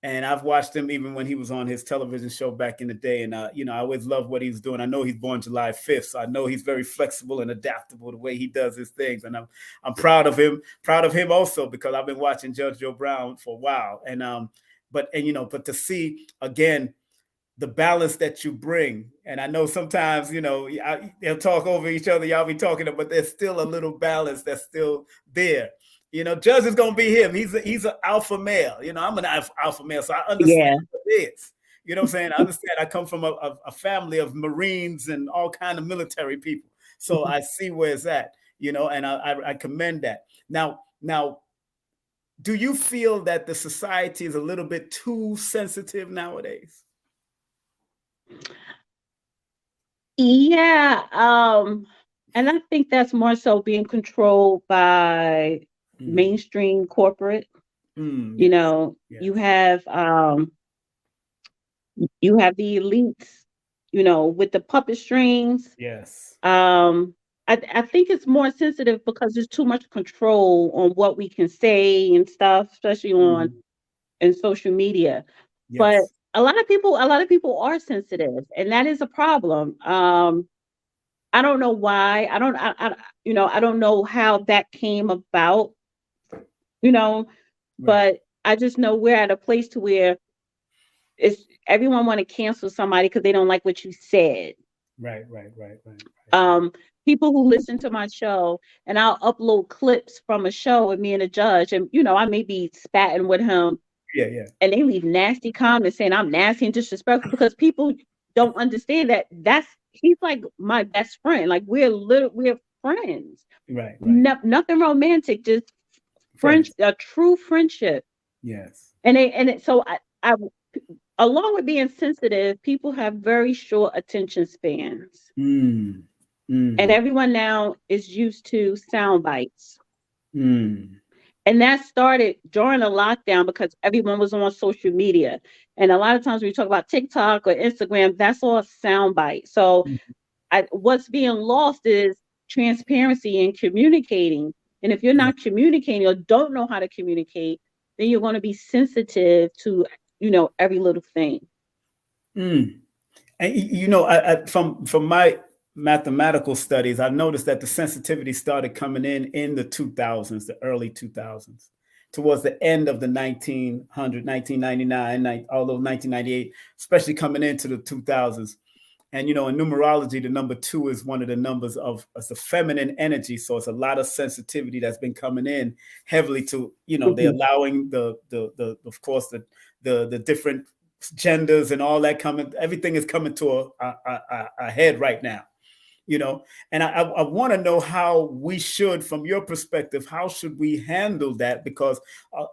and I've watched him even when he was on his television show back in the day, and I always love what he's doing. I know he's born July 5th, so I know he's very flexible and adaptable the way he does his things, and I'm proud of him also, because I've been watching Judge Joe Brown for a while, but to see again the balance that you bring. And I know sometimes, they'll talk over each other, y'all be talking, but there's still a little balance that's still there. Judge is gonna be him. He's an alpha male. I'm an alpha male, so I understand Yeah. what it is. You know what I'm saying? I understand. I come from a family of Marines and all kind of military people, so I see where it's at. And I commend that. Now, do you feel that the society is a little bit too sensitive nowadays? Yeah, and I think that's more so being controlled by Mm. mainstream corporate. Yes, You yes, have the elites, with the puppet strings. yes. Um, I think it's more sensitive because there's too much control on what we can say and stuff, especially on Mhm. in social media. But Yes. a lot of people are sensitive, and that is a problem. I don't know why. I don't know how that came about, you know, Right. but I just know we're at a place to where it's everyone want to cancel somebody because they don't like what you said. Right. Right. Right. Right. Right. Right. Um, People who listen to my show, and I'll upload clips from a show with me and a judge, and I may be spatting with him, Yeah. Yeah. and they leave nasty comments saying I'm nasty and disrespectful because people don't understand that he's like my best friend. Like we're friends. Right. Right. Nothing romantic, just Friends. a true friendship. Yes. So I along with being sensitive, people have very short attention spans. Mm. And Mm. everyone now is used to sound bites. Mm. And that started during the lockdown because everyone was on social media. And a lot of times when you talk about TikTok or Instagram, that's all sound bite. So what's being lost is transparency and communicating. And if you're Yeah. not communicating or don't know how to communicate, then you're going to be sensitive to, every little thing. Mm. And from my mathematical studies, I noticed that the sensitivity started coming in the 2000s, the early 2000s, towards the end of the 1900, 1999, although 1998, especially coming into the 2000s. And in numerology, the number two is one of the numbers of it's a feminine energy. So it's a lot of sensitivity that's been coming in heavily to, they're Mhm. allowing the of course the different genders and all that coming. Everything is coming to a head right now. you know and I want to know how we should, from your perspective, how should we handle that, because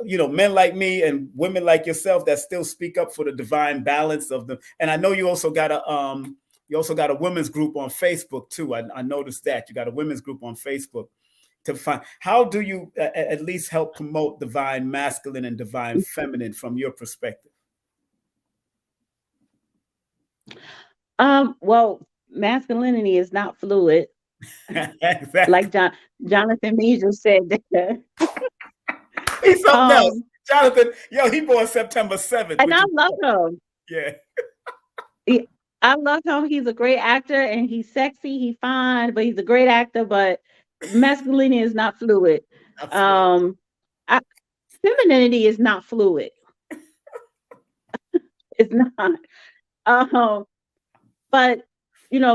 men like me and women like yourself that still speak up for the divine balance of the. And I know you also got a women's group on Facebook too. I noticed that you got a women's group on Facebook to find. How do you at least help promote divine masculine and divine feminine from your perspective? Well, masculinity is not fluid, Exactly. like Jonathan Major said that. He's something else. um, Jonathan, yo, he born September 7th, and which I is love him. yeah, He, I love him. He's a great actor, and he's sexy. He's fine, but he's a great actor. But masculinity is not fluid. not fluid. Um, I, Femininity is not fluid. It's not. Um, but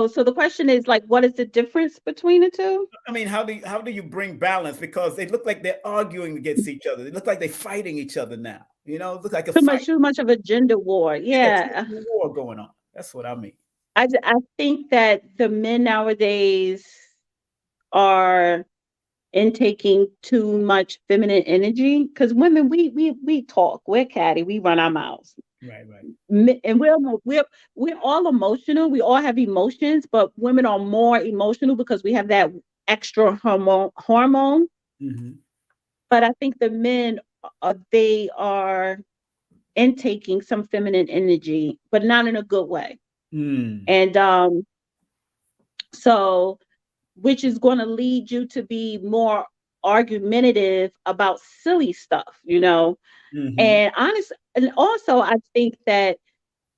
so the question is like, what is the difference between the two? I mean, how do you bring balance? Because they look like they're arguing against each other. They look like they're fighting each other now. It looks like a fight. Too much of a gender war. Yeah, too Yeah. much war going on. That's what I mean. I think that the men nowadays are intaking too much feminine energy because women, we talk, we're catty, we run our mouths. Right, right. And we're all emotional. We all have emotions, but women are more emotional because we have that extra hormone. Hmm. But I think the men, they are intaking some feminine energy, but not in a good way. Mm. And so, which is going to lead you to be more argumentative about silly stuff. Hmm. And honest, and also I think that,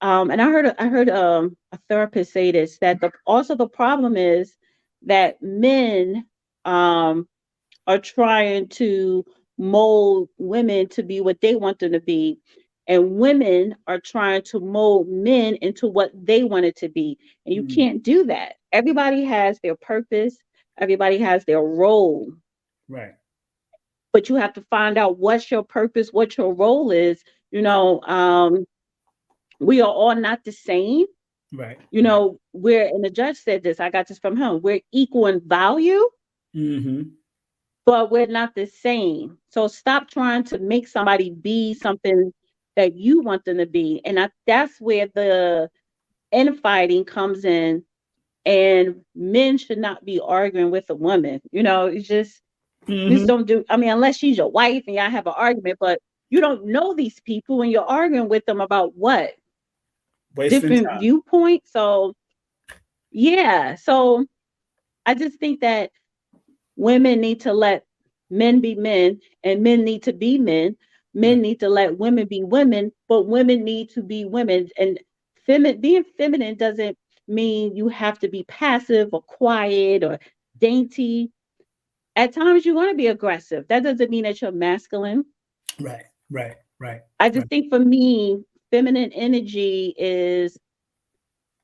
and I heard a therapist say this, that the problem is that men um are trying to mold women to be what they want them to be, and women are trying to mold men into what they want it to be. And you Mm. can't do that. Everybody has their purpose, everybody has their role, Right, but you have to find out what's your purpose, what your role is. You know, we are all not the same. right, right. And the judge said this, I got this from him, we're equal in value, Hmm. but we're not the same. So stop trying to make somebody be something that you want them to be. And that's where the infighting comes in. And men should not be arguing with a woman. It's just Hmm. don't do. I mean, unless she's your wife and y'all have an argument, but you don't know these people and you're arguing with them about what? Wasting Different time. viewpoints. So yeah. So I just think that women need to let men be men, and men need to be men. Men Right. need to let women be women, but women need to be women. And being feminine doesn't mean you have to be passive or quiet or dainty. At times you want to be aggressive. That doesn't mean that you're masculine. Right, right, right, I right. just think for me, feminine energy is,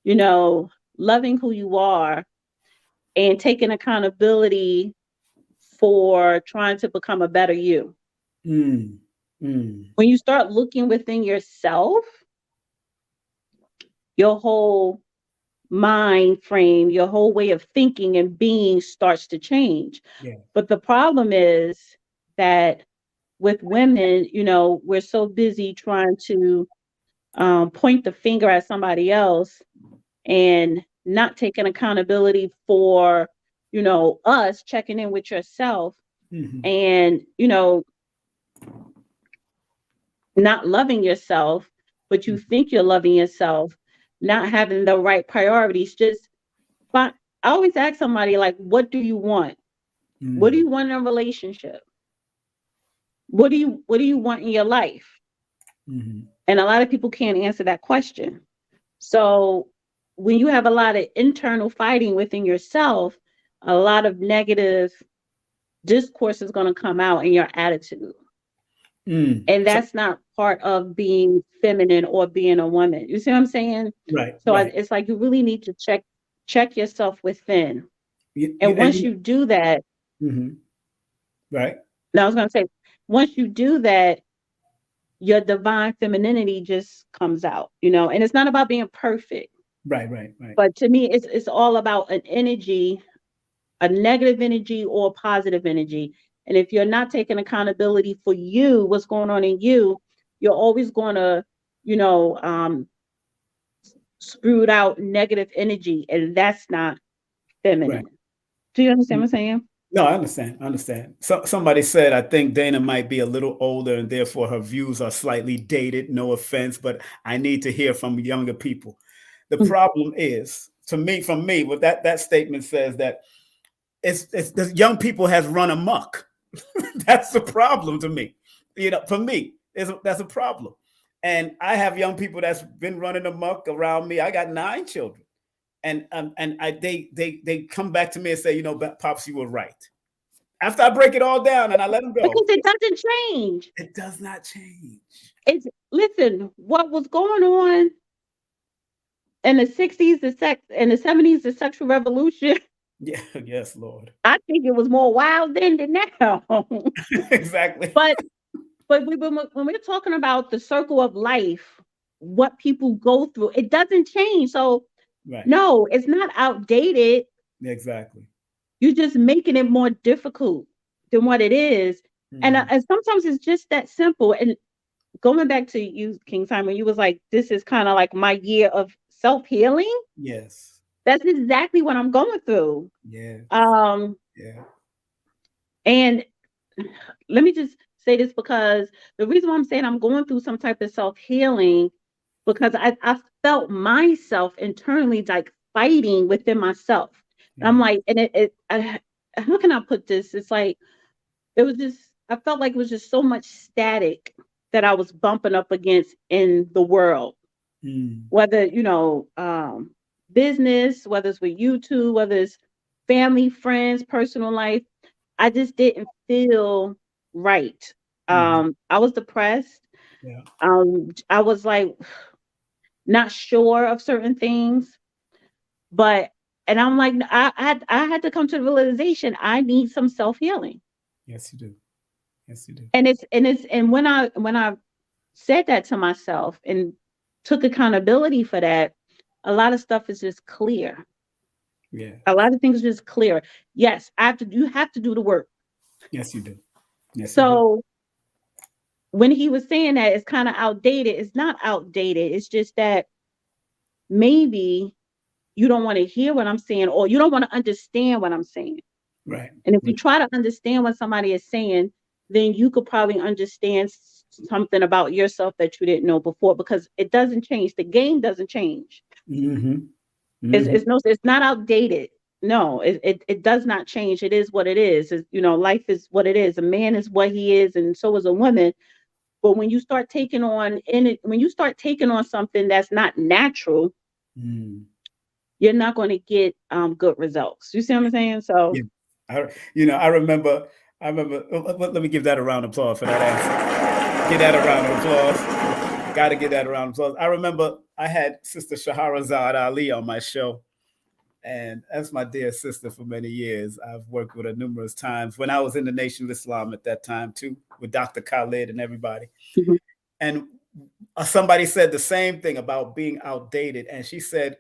you know, loving who you are and taking accountability for trying to become a better you. Mm. Mm. When you start looking within yourself, your whole mind frame, your whole way of thinking and being starts to change. Yeah. But the problem is that with women, we're so busy trying to point the finger at somebody else and not taking accountability for, us checking in with yourself Hmm. and, not loving yourself, but you think you're loving yourself, not having the right priorities. But I always ask somebody, like, what do you want? What do Mm. you want in a relationship? What do you want in your life? Hmm. And a lot of people can't answer that question. So when you have a lot of internal fighting within yourself, a lot of negative discourse is going to come out in your attitude. Mm. And that's not part of being feminine or being a woman. You see what I'm saying? Right, So right. it's like you really need to check yourself within. And And once you do that, hmm. Right, now I was going to say, once you do that, your divine femininity just comes out. And it's not about being perfect, right, right, right. but to me, it's all about an energy, a negative energy or positive energy. And if you're not taking accountability for you, what's going on in you, you're always going to, you know, um, spewed out negative energy, and that's not Right. feminine. Do you understand what I'm saying? No, I understand. I understand. Somebody said, I think Dana might be a little older and therefore her views are slightly dated. No offense, but I need to hear from younger people. The Mm. problem is, to me, from me, what that statement says that it's the young people has run amok. That's the problem to me. For me, that's a problem. And I have young people that's been running amok around me. I got 9 children, and they come back to me and say, Pops, you were right. After I break it all down and I let them go, Because it doesn't change. it does not change. It's Listen, what was going on in the 60s, in the 70s, the sexual revolution. Yeah. Yes, Lord. I think it was more wild then than now. Exactly. but when we're talking about the circle of life, what people go through, it doesn't change. So Right. no, it's not outdated. Exactly. You're just making it more difficult than what it is. Hmm. And sometimes it's just that simple. And going back to you, King Simon, you was like, this is kind of like my year of self-healing. Yes. That's exactly what I'm going through. Yes. Um, Yeah. and let me just say this, because the reason why I'm saying I'm going through some type of self-healing, because I felt myself internally like fighting within myself. And I'm Yeah. like, and how can I put this? It's like, it was just, I felt like it was just so much static that I was bumping up against in the world, Mm. whether, business, whether it's with YouTube, whether it's family, friends, personal life. I just didn't feel right. Hmm. I was depressed. Yeah. I was like not sure of certain things, but and I'm like, I had to come to the realization I need some self healing. Yes, you do. Yes, you do. And when I said that to myself and took accountability for that, a lot of stuff is just clear. Yeah. A lot of things are just clear. Yes, you have to do the work. Yes, you do. Yes, you do. So when he was saying that it's kind of outdated, it's not outdated. It's just that maybe you don't want to hear what I'm saying, or you don't want to understand what I'm saying. Right. And if you Right. try to understand what somebody is saying, then you could probably understand something about yourself that you didn't know before, because it doesn't change. The game doesn't change. Hmm. Hmm. It's not outdated. No, it does not change. It is what it is. Life is what it is. A man is what he is, and so is a woman. But when you start taking on something that's not natural, Mm. you're not going to get good results. You see what I'm saying? So Yeah. I remember. I remember. Let me give that a round of applause for that answer. Give that a round of applause. Got to get that a round of applause. I remember I had Sister Shaharazad Ali on my show, and that's my dear sister for many years. I've worked with her numerous times when I was in the Nation of Islam at that time too, with Dr. Khalid and everybody. mhm, And somebody said the same thing about being outdated, and she said,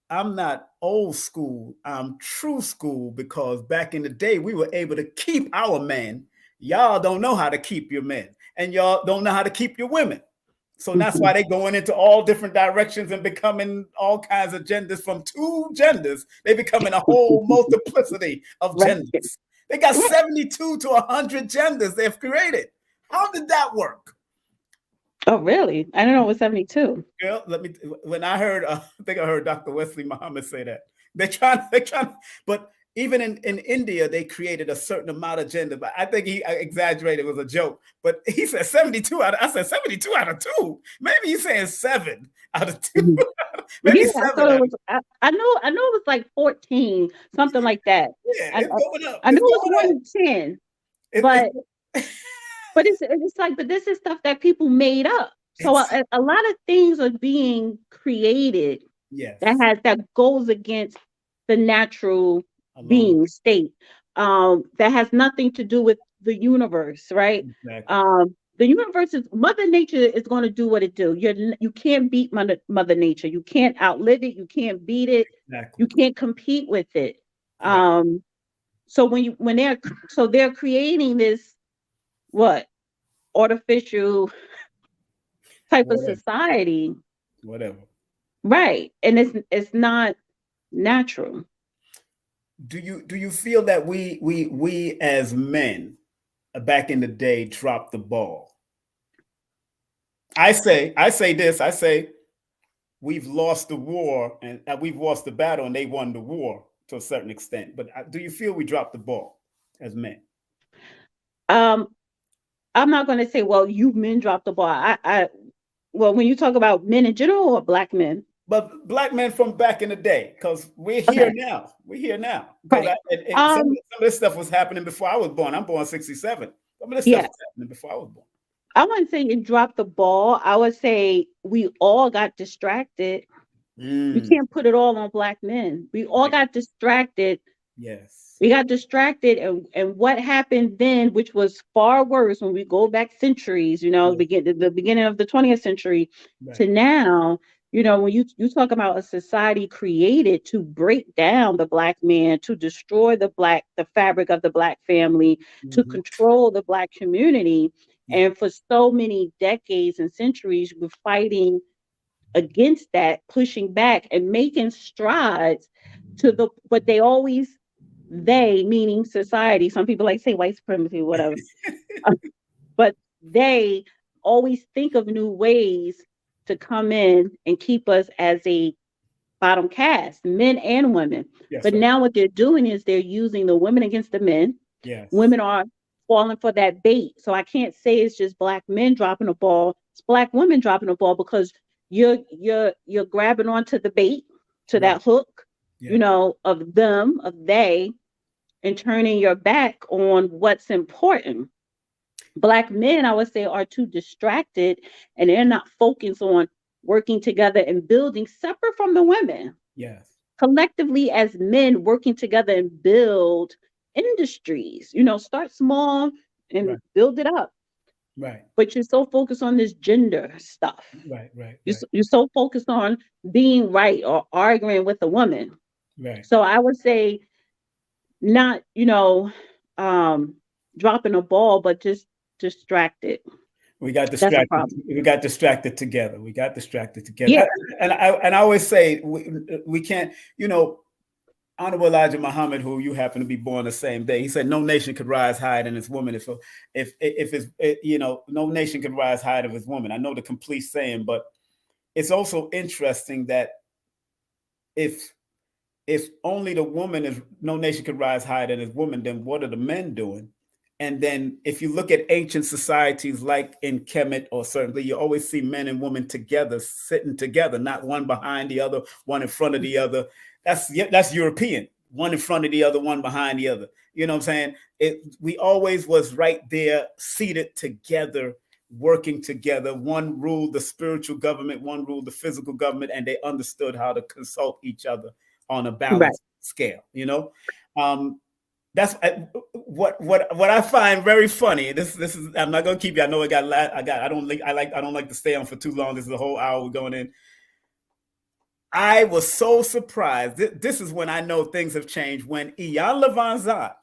I'm not old school, I'm true school, because back in the day we were able to keep our men. Y'all don't know how to keep your men, and y'all don't know how to keep your women. So that's mhm. why they going into all different directions and becoming all kinds of genders. From two genders, they becoming a whole multiplicity of Right. genders. They got Right. 72 to 100 genders they've created. How did that work? Oh, really? I don't know. It was 72. Girl, when I heard, I think I heard Dr. Wesley Muhammad say that. They're trying, but even in India, they created a certain amount of gender, but I think he exaggerated, it was a joke. But he said 72 I said 72 out of two. Maybe he's saying seven out of two. Mhm. Maybe Yeah, I seven thought it out of was. I know it was like 14, something like that. yeah, I it's I, going up. I know It's it was going more up. than 10, It, but it's like, but this is stuff that people made up. So it's a lot of things are being created yes, that goes against the natural alone. being state, that has nothing to do with the universe, right? Exactly. The universe is Mother Nature is going to do what it do. You can't beat Mother Nature. You can't outlive it. You can't beat it. Exactly. You can't compete with it. Right. um so they're creating this, what, artificial type of Whatever. society, Whatever. right? And it's not natural. Do you feel that we as men back in the day dropped the ball? I say this. I say we've lost the war, and we've lost the battle, and they won the war to a certain extent. But do you feel we dropped the ball as men? um I'm not going to say, well, you men dropped the ball. Well, when you talk about men in general or black men. But black men from back in the day, because we're here Okay. now. We're here now. Because Right. some um of this stuff was happening before I was born. I'm born '67. Some of this stuff yeah, was happening before I was born. I wouldn't say you dropped the ball. I would say we all got distracted. You Mm. can't put it all on black men. We all Right. got distracted. Yes. We got distracted, and what happened then, which was far worse when we go back centuries, Yeah. the beginning of the 20th century to Right. now, when you talk about a society created to break down the black man, to destroy the fabric of the black family, to Hmm. control the black community. Yeah. And for so many decades and centuries, we're fighting against that, pushing back and making strides but they meaning society. Some people like say white supremacy, whatever. But they always think of new ways to come in and keep us as a bottom caste, men and women. Yes. But Right. now what they're doing is they're using the women against the men. Yes. Women are falling for that bait. So I can't say it's just black men dropping the ball. It's black women dropping the ball because you're grabbing onto the bait, to Right. that hook, Yeah. of they, and turning your back on what's important. Black men, I would say, are too distracted, and they're not focused on working together and building separate from the women. Yes. Collectively as men working together and build industries, start small and Right. build it up. Right. But you're so focused on this gender stuff. Right. Right. You're, Right. so- you're so focused on being right or arguing with a woman. Right. So I would say not, um, dropping a ball, but just distracted. We got That's a distracted. problem. We got distracted together. We got distracted together. Yeah. And I always say we can't. Honorable Elijah Muhammad, who you happen to be born the same day, he said, "No nation could rise higher than its woman." If it's no nation could rise higher than its woman. I know the complete saying, but it's also interesting that if if only the woman is no nation could rise higher than his woman, then what are the men doing? And then if you look at ancient societies like in Kemet or certainly, you always see men and women together, sitting together, not one behind the other, one in front of the other. That's European, one in front of the other, one behind the other. You know what I'm saying? We always was right there, seated together, working together. One ruled the spiritual government, one ruled the physical government, and they understood how to consult each other on a Right. balanced scale. Um, that's what I find very funny. This is I'm not gonna keep you. I know I don't like to stay on for too long. This is a whole hour we're going in. I was so surprised. This is when I know things have changed. When Ian Levanzat,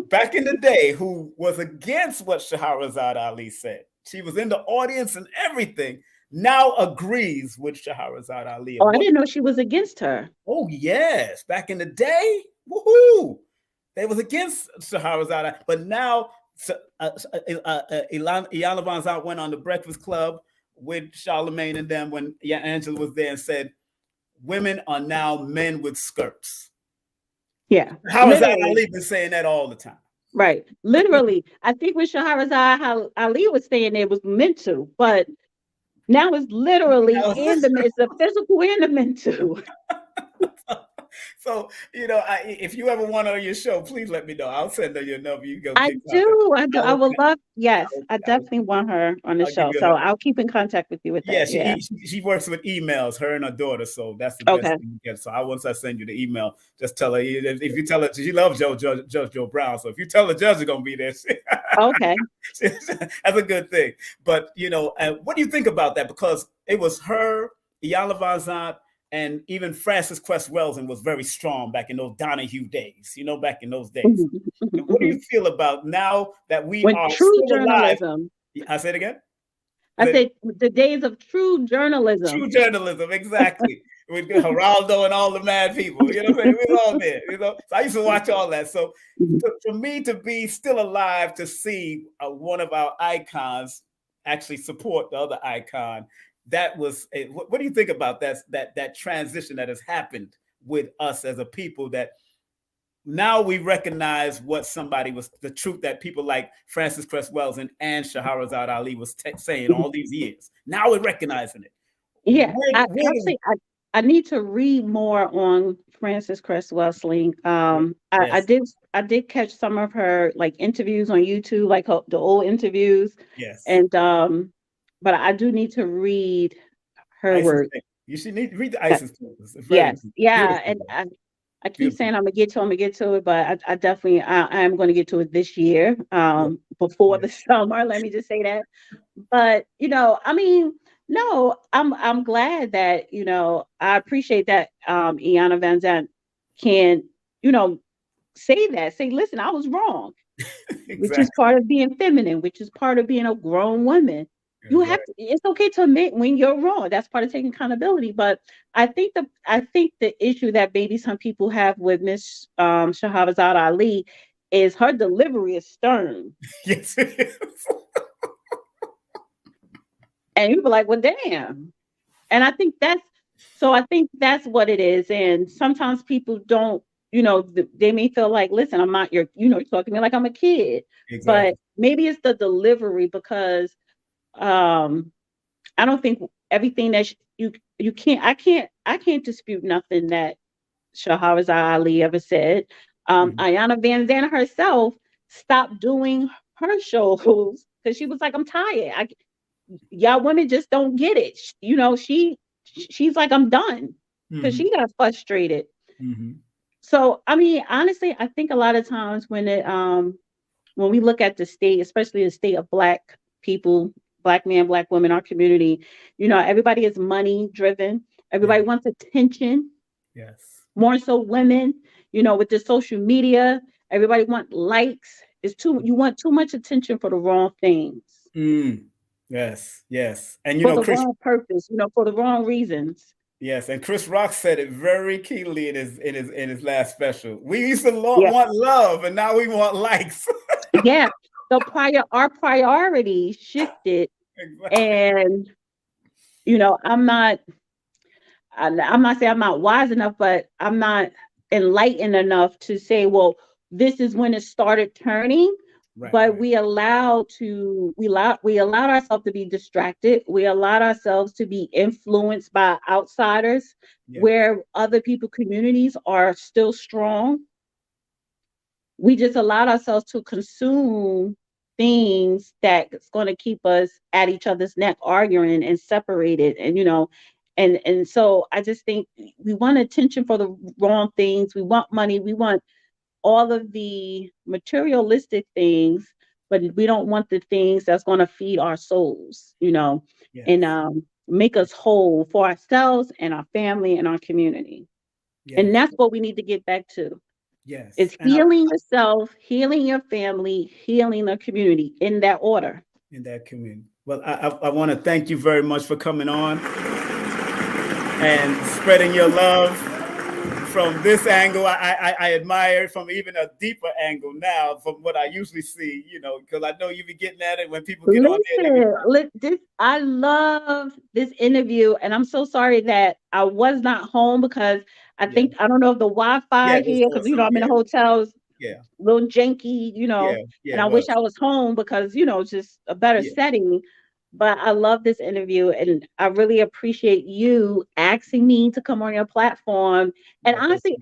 back in the day, who was against what Shahrazad Ali said, she was in the audience and everything, now agrees with Shahrazad Ali. Oh, I didn't know she was against her. Oh yes, back in the day, woohoo! They was against Shahrazad, but now Iyanla Vanzant went on the Breakfast Club with Charlemagne and them when Angela was there and said, "Women are now men with skirts." Yeah, Shahrazad literally. Ali been saying that all the time. Right. Literally. I think when Shahrazad Ali was saying it was meant to, but now it's literally it's the physical and the mental. So if you ever want on your show, please let me know. I'll send her your number. You go I get contact. do. I do. I I will, would love, I yes, will, I I will, definitely want her on the I'll give show. you So her. I'll keep in contact with you with Yeah, that. Yeah. she works with emails, her and her daughter, so that's the best Okay. thing you get. So once I send you the email, just tell her if you tell her she loves Judge Joe Brown. So if you tell her Judge is gonna be there, Okay. that's a good thing. But what do you think about that? Because it was her, Iyanla Vanzant, and even Frances Cress Welsing was very strong back in those Donahue days. Back in those days. Mhm, mhm, And what do mhm. you feel about now that we When are true still alive? journalism, I said again. I said the days of true True journalism. journalism, exactly. With Geraldo and all the mad people, you know what I'm saying? We was all there. So I used to watch all that. So Mhm. for me to be still alive to see one of our icons actually support the other icon, that was. What do you think about that transition that has happened with us as a people? That now we recognize what somebody was, the truth that people like Frances Cress Welsing and Shahrazad Ali was saying all these years. Now we're recognizing it. Yeah, Where do I need to read more on Frances Cress Welsing. yes, I did catch some of her like interviews on YouTube, like the old interviews, yes. and but I do need to read her I used to work. You should need read the Uh, Isis Tales. It's very yes, yeah, beautiful and book. I keep Beautiful. saying I'm gonna get to it, but I definitely I am gonna get to it this year, Yeah. before Yeah. the summer. Let me just say that. But I mean, no, I'm glad that I appreciate that Iana Van Zandt can you know say that, say, listen, I was wrong, which is Exactly. part of being feminine, which is part of being a grown woman. You That's have right. to, it's okay to admit when you're wrong. That's part of taking accountability. But I think the issue that maybe some people have with Miss Shahrazad Ali is her delivery is stern. Yes, it is. And you be like, well, damn. And I think that's what it is. And sometimes people don't, they may feel like, listen, I'm not you're talking to me like I'm a kid. But Exactly. maybe it's the delivery because um I don't think everything that you can't I can't dispute nothing that Shahrazad Ali ever said. Mhm. Ayana Van Zandt herself stopped doing her shows because she was like, I'm tired. Y'all women just don't get it. She's like, I'm done because Mhm. she got frustrated. Mhm. So I mean, honestly, I think a lot of times when we look at the state, especially the state of Black people, Black men, Black women, our community, everybody is money driven. Yeah. Everybody wants attention, Yes. more so women, with the social media. Everybody want likes. You want too much attention for the wrong things, Mm. Yes. Yes. And for the Chris. wrong purpose, for the wrong reasons. Yes, and Chris Rock said it very keenly in his last special. We used to Yeah. want love, and now we want likes. Yeah. Our priorities shifted, Exactly. and I'm not saying I'm not wise enough, but I'm not enlightened enough to say, well, this is when it started turning. Right. But Right. we allowed ourselves to be distracted. We allowed ourselves to be influenced by outsiders, Yes. where other people communities are still strong. We just allowed ourselves to consume things that's going to keep us at each other's neck arguing and separated, and so I just think we want attention for the wrong things. We want money, we want all of the materialistic things, but we don't want the things that's going to feed our souls, and Yes. make us whole for ourselves and our family and our community. And Yes. that's what we need to get back to, Yes. is healing yourself, healing your family, healing the community, in that order. In that community. Well, I want to thank you very much for coming on and spreading your love from this angle. I admire it from even a deeper angle now from what I usually see, because I know you be getting at it when people get on there. They be Listen, I love this interview, and I'm so sorry that I was not home because yeah, I don't know if the yeah, Wi-Fi it was here, because awesome. I'm in Yeah, a hotel, yeah, little janky, yeah, yeah, and I it wish was. I was home because, it's just a better Yeah, setting. But I love this interview, and I really appreciate you asking me to come on your platform. And well, thank honestly, you.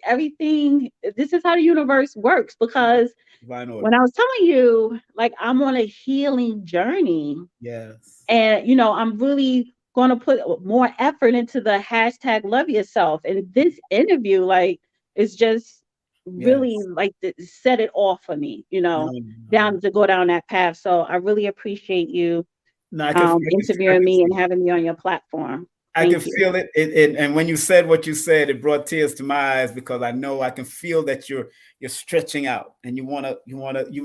everything, this is how the universe works, because Divine when order. I was telling you, like, I'm on a healing journey, Yes, and I'm really going to put more effort into the hashtag love yourself. And this interview, like, is just really yes. like set it off for me, No, no, no, no. down to go down that path. So I really appreciate you No, I interviewing can me see and having me on your platform. I can Thank you. feel it. And when you said what you said, it brought tears to my eyes because I know I can feel that you're stretching out and you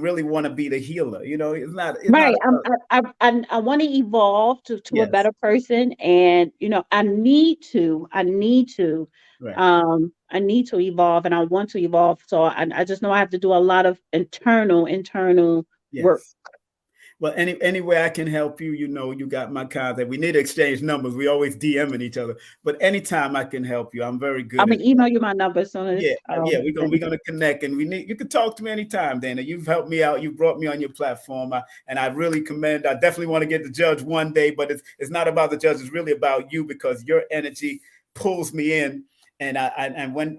really want to be the healer. It's not Right. about I want to evolve to a yes, better person, and right, I need to evolve, and I want to evolve. So I just know I have to do a lot of internal work. yes. Well, any way I can help you, you got my contact. We need to exchange numbers. We always DMing each other, but anytime I can help you, I'm very good I'm at gonna it. email you my number as soon Yeah, as yeah, we're gonna connect, and you can talk to me anytime, Dana. You've helped me out. You brought me on your platform, and I really commend. I definitely want to get the judge one day, but it's not about the judge. It's really about you because your energy pulls me in. And when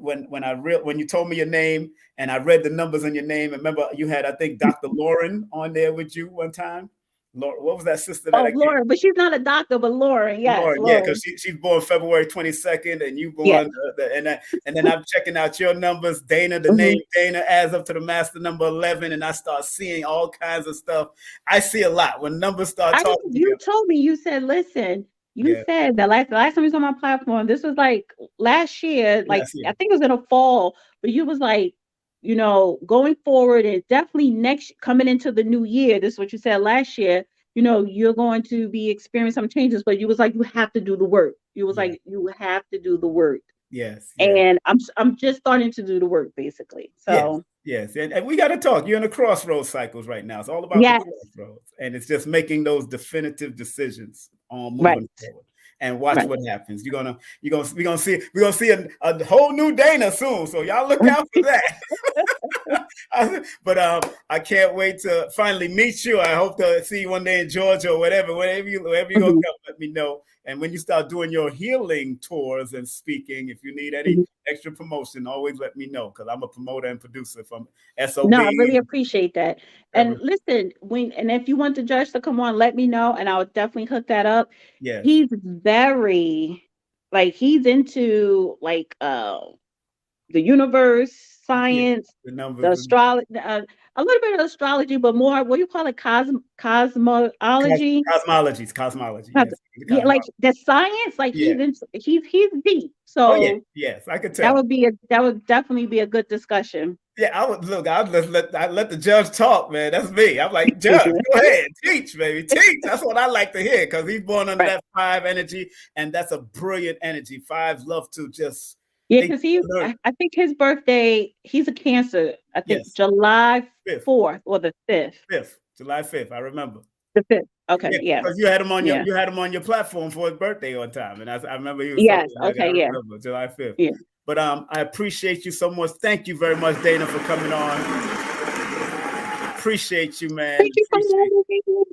you told me your name and I read the numbers on your name, and remember you had I think Dr. Lauren on there with you one time. Laura, what was that sister that Oh, I can't? Lauren, but she's not a doctor, but Lauren, yes, Lauren, yeah, because Lauren. she's born February 22nd, and you Yes. born and then I'm checking out your numbers, Dana. The Hmm. name Dana adds up to the master number 11, and I start seeing all kinds of stuff. I see a lot when numbers start I know talking to you you. told me, you said, listen, you Yeah, said that the last time you was on my platform, this was like last year, like last year. I think it was in the fall, but you was like, going forward and definitely next coming into the new year, this is what you said last year, you're going to be experiencing some changes, but you was like, you have to do the work. You was Yeah. like, you have to do the work. Yes. Yes. And I'm just starting to do the work basically. Yes, So yes, and we got to talk. You're in the crossroads cycles right now. It's all about the yes, crossroads, and it's just making those definitive decisions on right, moving forward. And watch right. what happens. We're gonna see a whole new Dana soon. So y'all look out for that. But I can't wait to finally meet you. I hope to see you one day in Georgia or wherever you gonna Mhm, come. Let me know. And when you start doing your healing tours and speaking, if you need any mhm. extra promotion, always let me know because I'm a promoter and producer from SOB. No, I really appreciate that. And Every, listen, if you want the judge to come on, let me know and I'll definitely hook that up. yes, He's very he's into the universe, yeah, science, the the numbers, astrology, a little bit of astrology, but more what do you call it, cosmology? cosmology. Cos- Yes, the Yeah, like cosmology. the science, like Yeah. he's deep. Oh yeah. So Yes, I could that tell. would be that would definitely be a good discussion. Yeah, I would look. I let the judge talk, man. That's me. I'm like, judge, go ahead, teach, baby, teach. That's what I like to hear because he's born under Right. that five energy, and that's a brilliant energy. Fives love to just Yeah, they because he, learn. I think his birthday, he's a Cancer. I think Yes, July fifth, 4th or the 5th. fifth, July 5th. I remember. The 5th. Okay, Yeah, yeah, because you had him on yeah. your platform for his birthday on time, and I remember he was Yes, talking like I okay, yeah, remember July 5th. yeah. But I appreciate you so much. Thank you very much, Dana, for coming on. Appreciate you, man. Thank you for Appreciate having me. you.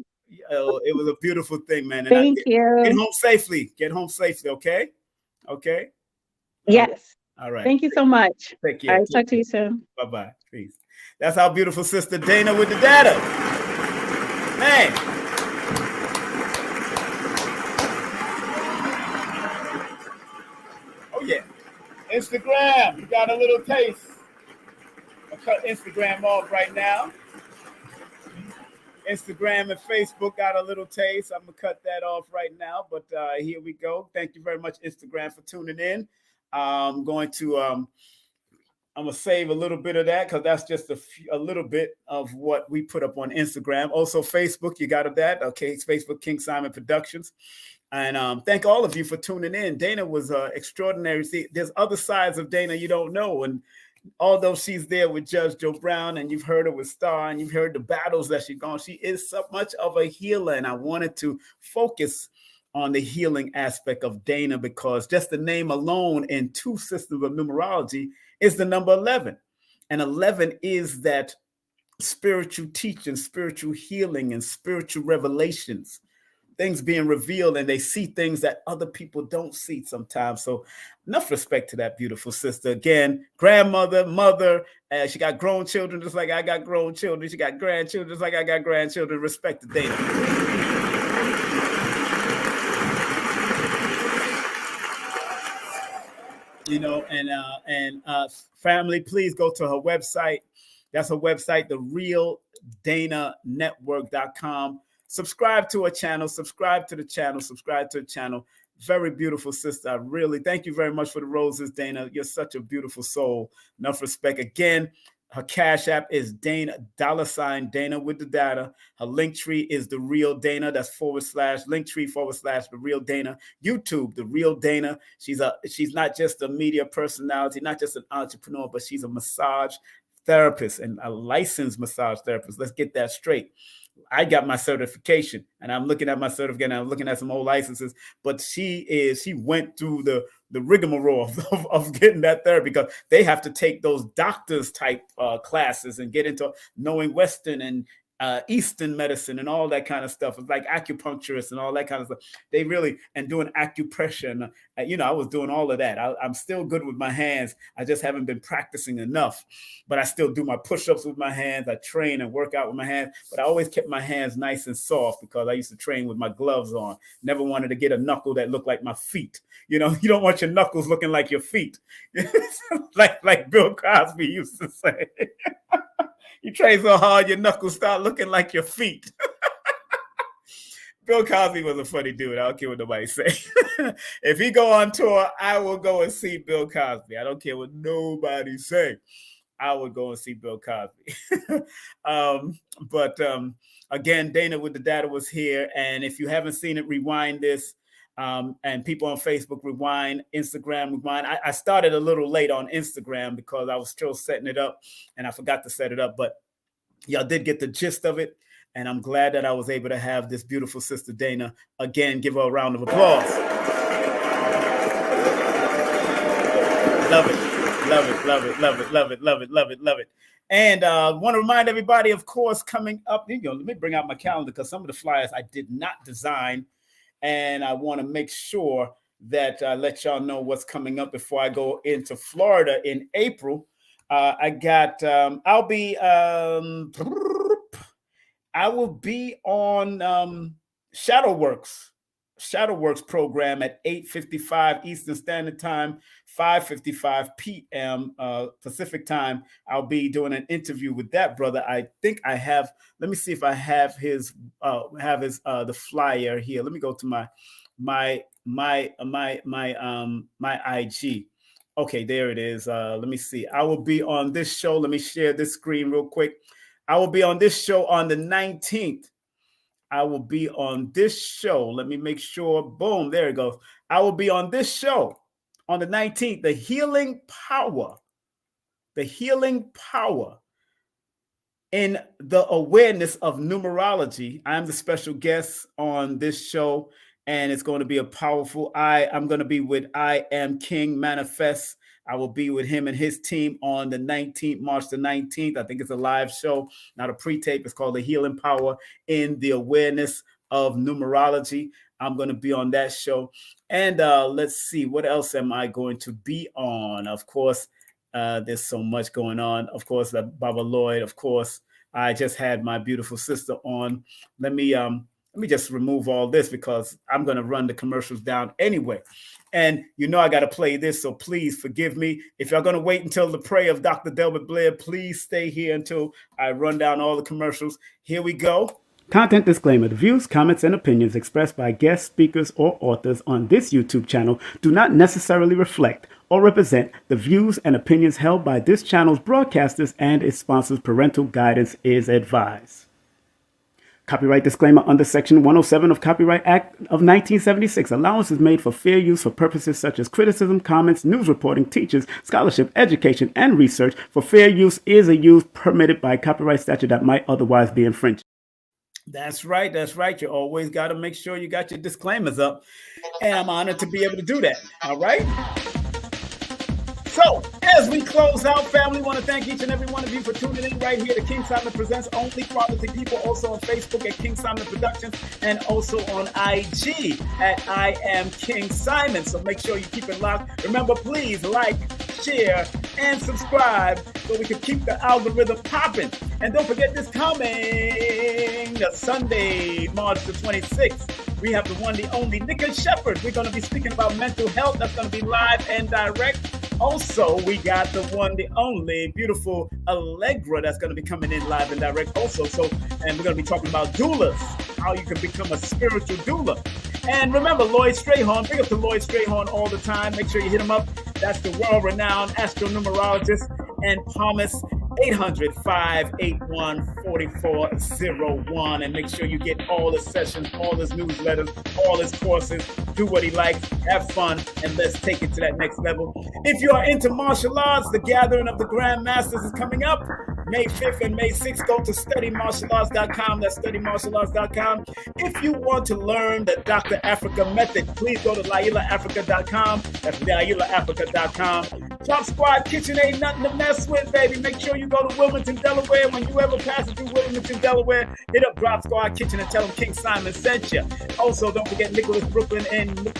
It was a beautiful thing, man. And I Thank get you. home safely. Get home safely, okay? Okay. All right. Yes. All right. Thank you so much. Take All care. right, Take talk to care. you soon. Bye bye. Peace. That's our beautiful sister Dana with the data, man. Oh yeah. Instagram, you got a little taste. I'll cut Instagram off right now. Instagram and Facebook got a little taste. I'm gonna cut that off right now, but here we go. Thank you very much, Instagram, for tuning in. I'm going to I'm gonna save a little bit of that because that's just a little bit of what we put up on Instagram. Also, Facebook, you got that? Okay, it's Facebook King Simon Productions. And thank all of you for tuning in. Dana was extraordinary. See, there's other sides of Dana you don't know, and although she's there with Judge Joe Brown, and you've heard her with Star, and you've heard the battles that she's gone, she is so much of a healer. And I wanted to focus on the healing aspect of Dana because just the name alone in two systems of numerology is the number 11. And 11 is that spiritual teaching, spiritual healing, and spiritual revelations, things being revealed, and they see things that other people don't see sometimes. So enough respect to that beautiful sister. Again, grandmother, mother, she got grown children just like I got grown children. She got grandchildren just like I got grandchildren. Respect to Dana. And family, please go to her website. That's her website, therealdananetwork.com. Subscribe to her channel, subscribe to the channel, subscribe to the channel. Very beautiful sister. I really thank you very much for the roses, Dana. You're such a beautiful soul. Enough respect. Again, her cash app is Dana, $ Dana with the data. Her link tree is the real Dana. That's / link tree / the real Dana. YouTube, the real Dana. She's not just a media personality, not just an entrepreneur, but she's a massage therapist and a licensed massage therapist. Let's get that straight. I got my certification, and I'm looking at my certificate, and I'm looking at some old licenses. But she went through the rigmarole of getting that therapy because they have to take those doctors type classes and get into knowing Western and Eastern medicine and all that kind of stuff. It's like acupuncturists and all that kind of stuff. They really, and doing acupressure. And, I was doing all of that. I'm still good with my hands. I just haven't been practicing enough, but I still do my push-ups with my hands. I train and work out with my hands, but I always kept my hands nice and soft because I used to train with my gloves on. Never wanted to get a knuckle that looked like my feet. You don't want your knuckles looking like your feet. like Bill Cosby used to say. You train so hard, your knuckles start looking like your feet. Bill Cosby was a funny dude. I don't care what nobody say. If he go on tour, I will go and see Bill Cosby. I don't care what nobody say. I would go and see Bill Cosby. But again, Dana with the Data was here. And if you haven't seen it, rewind this. And people on Facebook, rewind, Instagram, rewind. I started a little late on Instagram because I was still setting it up and I forgot to set it up, but y'all did get the gist of it. And I'm glad that I was able to have this beautiful sister Dana. Again, give her a round of applause. Love it, love it, love it, love it, love it, love it, love it, love it. And want to remind everybody, of course, coming up, let me bring out my calendar because some of the flyers I did not design. And I want to make sure that I let y'all know what's coming up before I go into Florida in April. I will be on Shadowworks program at 8:55 Eastern Standard Time, 5:55 p.m. Pacific Time. I'll be doing an interview with that brother. I think I have. Let me see if I have his the flyer here. Let me go to my IG. Okay, there it is. Let me see. I will be on this show. Let me share this screen real quick. I will be on this show on the 19th. I will be on this show. Let me make sure. Boom, there it goes. I will be on this show on the 19th. The healing power in the awareness of numerology. I'm the special guest on this show, and it's going to be a powerful. I'm going to be with I Am King Manifest. I will be with him and his team on the 19th, March the 19th. I think it's a live show, not a pre-tape. It's called The Healing Power in the Awareness of Numerology. I'm going to be on that show. And let's see, what else am I going to be on? Of course, there's so much going on. Of course, Baba Lloyd, of course. I just had my beautiful sister on. Let me just remove all this because I'm going to run the commercials down anyway. And I got to play this, so please forgive me. If y'all going to wait until the prayer of Dr. Delbert Blair, please stay here until I run down all the commercials. Here we go. Content disclaimer. The views, comments, and opinions expressed by guest speakers or authors on this YouTube channel do not necessarily reflect or represent the views and opinions held by this channel's broadcasters and its sponsors. Parental guidance is advised. Copyright disclaimer under Section 107 of Copyright Act of 1976. Allowance is made for fair use for purposes such as criticism, comments, news reporting, teachers, scholarship, education, and research. For fair use is a use permitted by copyright statute that might otherwise be infringed. That's right. That's right. You always got to make sure you got your disclaimers up. And I'm honored to be able to do that. All right. So, as we close out, family, want to thank each and every one of you for tuning in right here to King Simon Presents Only Quality People, also on Facebook at King Simon Productions, and also on IG at I Am King Simon. So make sure you keep it locked. Remember, please like, share, and subscribe so we can keep the algorithm popping. And don't forget this coming Sunday, March the 26th. We have the one, the only, Nika Shepherd. We're going to be speaking about mental health. That's going to be live and direct. Also, we got the one, the only, beautiful Allegra that's going to be coming in live and direct also. And we're going to be talking about doulas, how you can become a spiritual doula. And remember, Lloyd Strayhorn, big up to Lloyd Strayhorn all the time. Make sure you hit him up. That's the world-renowned astronumerologist and palmist. 800-581-4401, and make sure you get all his sessions, all his newsletters, all his courses. Do what he likes, have fun, and let's take it to that next level. If you are into martial arts, the gathering of the Grand Masters is coming up May 5th and May 6th. Go to studymartialarts.com. That's studymartialarts.com. If you want to learn the Dr. Africa method, please go to lailaafrica.com. That's lailaafrica.com. Drop Squad Kitchen ain't nothing to mess with, baby. Make sure you go to Wilmington, Delaware. When you ever pass through Wilmington, Delaware, hit up Drop Squad Kitchen and tell them King Simon sent you. Also, don't forget Nicholas, Brooklyn and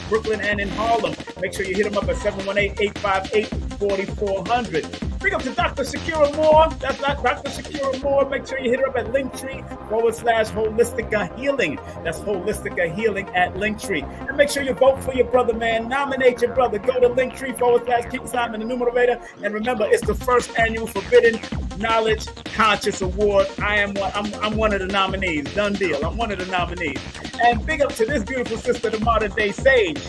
in Harlem. Make sure you hit them up at 718-858-4400. Bring up to Dr. Shakira Moore. That's not Dr. Shakira Moore. Make sure you hit her up at Linktree/Holistica Healing. That's Holistica Healing at Linktree. And make sure you vote for your brother, man. Nominate your brother. Go to Linktree/King Simon, the Numerator. And remember, it's the first annual Forbidden Knowledge Conscious Award. I'm one of the nominees. Done deal. I'm one of the nominees. And big up to this beautiful sister, the modern day sage.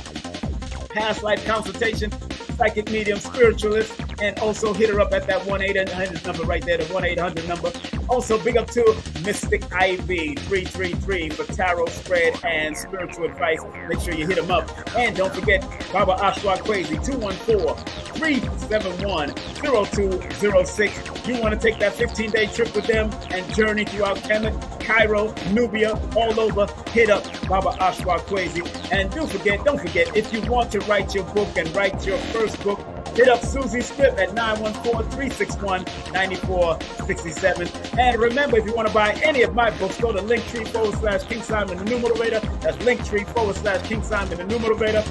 Past life consultation, psychic medium, spiritualist, and also hit her up at that 1-800 number right there, the 1-800 number. Also, big up to Mystic Ivy 333 for tarot spread and spiritual advice. Make sure you hit them up. And don't forget Baba Ashwa Crazy 214-371-0206. You want to take that 15-day trip with them and journey throughout Kemet, Cairo, Nubia, all over, hit up Baba Ashwa Crazy. And don't forget, if you want to write your book and write your first book, hit up Susie Script at 914-361-9467. And remember, if you want to buy any of my books, go to Linktree/King Simon, the Numerator. That's Linktree/King Simon, the Numerator.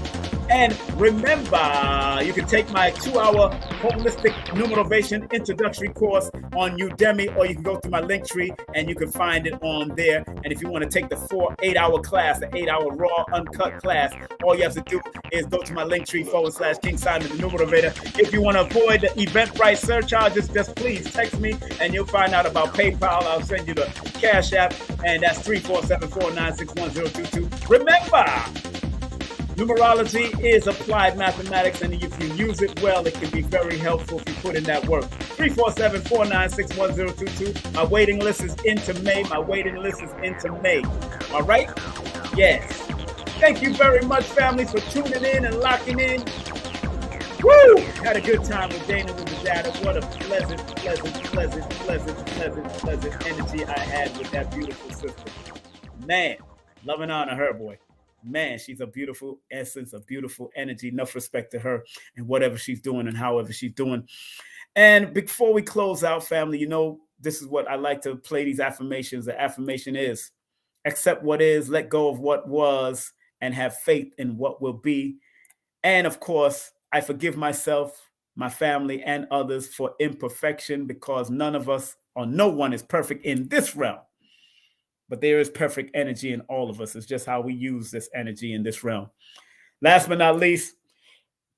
And remember, you can take my 2-hour holistic numerovation introductory course on Udemy, or you can go to my Linktree and you can find it on there. And if you want to take the 8-hour class, the 8-hour raw uncut class, all you have to do is go to my Linktree/King Simon, the Numerator. If you want to avoid the Eventbrite surcharges, just please text me and you'll find out about PayPal. I'll send you the Cash App, and that's 347-496-1022. Remember, numerology is applied mathematics, and if you use it well, it can be very helpful if you put in that work. 347-496-1022. My waiting list is into May. All right? Yes. Thank you very much, family, for tuning in and locking in. Woo! Had a good time with Dana with the data. What a pleasant energy I had with that beautiful sister. Man, love and honor her, boy. Man, she's a beautiful essence, a beautiful energy. Enough respect to her and whatever she's doing and however she's doing. And before we close out, family, you know, this is what I like to play these affirmations. The affirmation is, accept what is, let go of what was, and have faith in what will be. And of course, I forgive myself, my family, and others for imperfection, because none of us or no one is perfect in this realm. But there is perfect energy in all of us. It's just how we use this energy in this realm. Last but not least,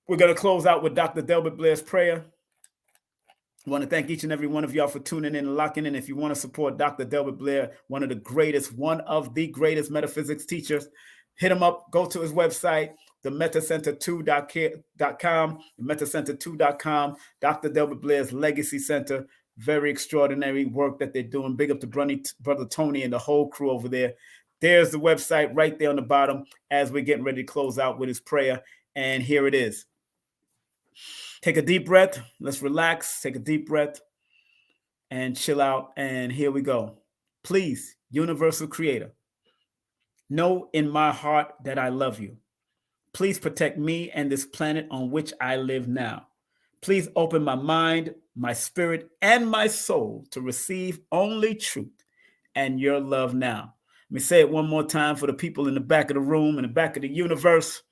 we're going to close out with Dr. Delbert Blair's prayer. I want to thank each and every one of y'all for tuning in and locking in. If you want to support Dr. Delbert Blair, one of the greatest metaphysics teachers, hit him up. Go to his website, themetacenter2.com, themetacenter2.com, Dr. Delbert Blair's Legacy Center. Very extraordinary work that they're doing. Big up to Brother Tony and the whole crew over there. There's the website right there on the bottom as we're getting ready to close out with his prayer. And here it is. Take a deep breath. Let's relax. Take a deep breath and chill out. And here we go. Please, Universal Creator, know in my heart that I love you. Please protect me and this planet on which I live now. Please open my mind, my spirit, and my soul to receive only truth and your love now. Let me say it one more time for the people in the back of the room, in the back of the universe.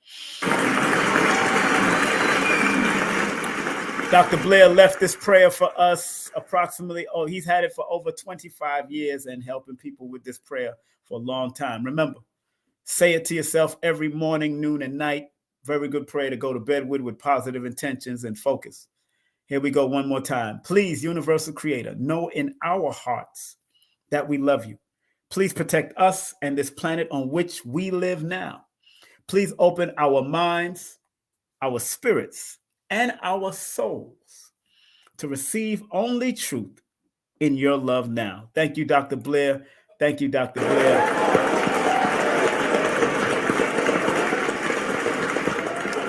Dr. Blair left this prayer for us approximately, he's had it for over 25 years and helping people with this prayer for a long time. Remember, say it to yourself every morning, noon, and night. Very good prayer to go to bed with positive intentions and focus. Here we go one more time. Please, Universal Creator, know in our hearts that we love you. Please protect us and this planet on which we live now. Please open our minds, our spirits, and our souls to receive only truth in your love now. Thank you, Dr. Blair. Thank you, Dr. Blair.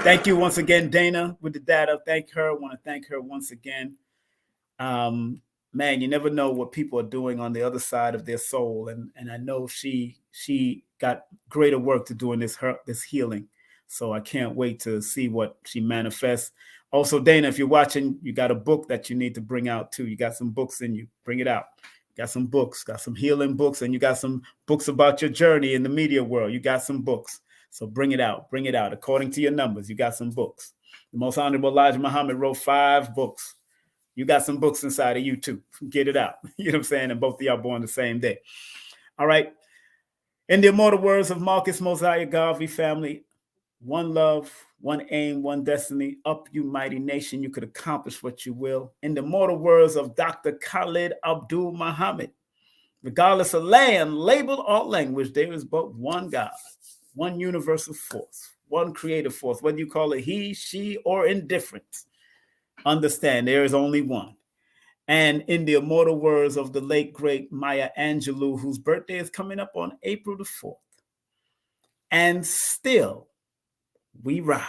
Thank you once again, Dana, with the data. Thank her. I want to thank her once again. Man, you never know what people are doing on the other side of their soul. And I know she got greater work to do in this healing. So I can't wait to see what she manifests. Also, Dana, if you're watching, you got a book that you need to bring out too. You got some books in you. Bring it out. Got some books, got some healing books, and you got some books about your journey in the media world. You got some books. So bring it out. Bring it out. According to your numbers, you got some books. The Most Honorable Elijah Muhammad wrote 5 books. You got some books inside of you too. Get it out. You know what I'm saying? And both of y'all born the same day. All right. In the immortal words of Marcus Mosiah Garvey, family, one love, one aim, one destiny. Up, you mighty nation. You could accomplish what you will. In the immortal words of Dr. Khalid Abdul Muhammad, regardless of land, label, or language, there is but one God, one universal force, one creative force, whether you call it he, she, or indifference. Understand there is only one. And in the immortal words of the late, great Maya Angelou, whose birthday is coming up on April the 4th, and still we rise.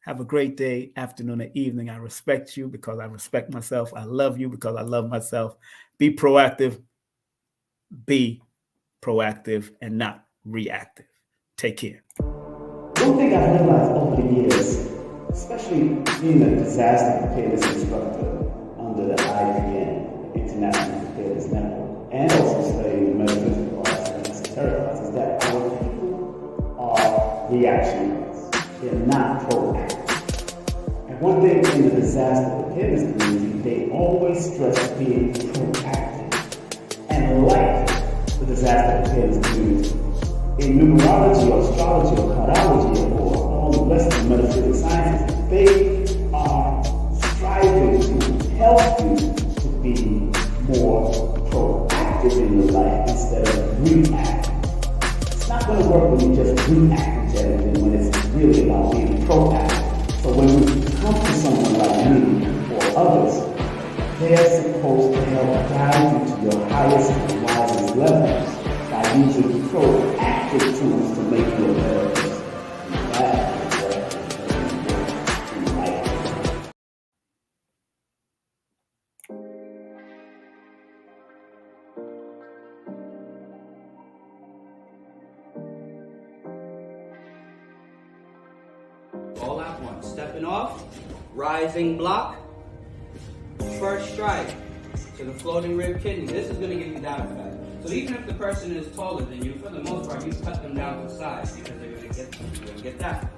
Have a great day, afternoon, or evening. I respect you because I respect myself. I love you because I love myself. Be proactive. Be proactive and not reactive. Take care. One thing I've realized over the years, especially being a disaster preparedness instructor under the IPN, International Preparedness Network, and also studying the metaphysical arts and esoteric arts, is that our people are reactionaries. They're not proactive. And one thing in the disaster preparedness community, they always stress being proactive. And like the disaster preparedness community, in numerology or astrology or cardiology or all the rest of the metaphysical sciences, they are striving to help you to be more proactive in your life instead of reactive. It's not going to work when you just react to everything when it's really about being proactive. So when you come to someone like me or others, they're supposed to help guide you to your highest and wisest levels by using proactive tools to make you a better person. That is what in life. All at once. Stepping off, rising block, first strike to the floating rib kidney. This is going to give you that effect. So even if the person is taller than you, for the most part, you cut them down to size because they're going to get that.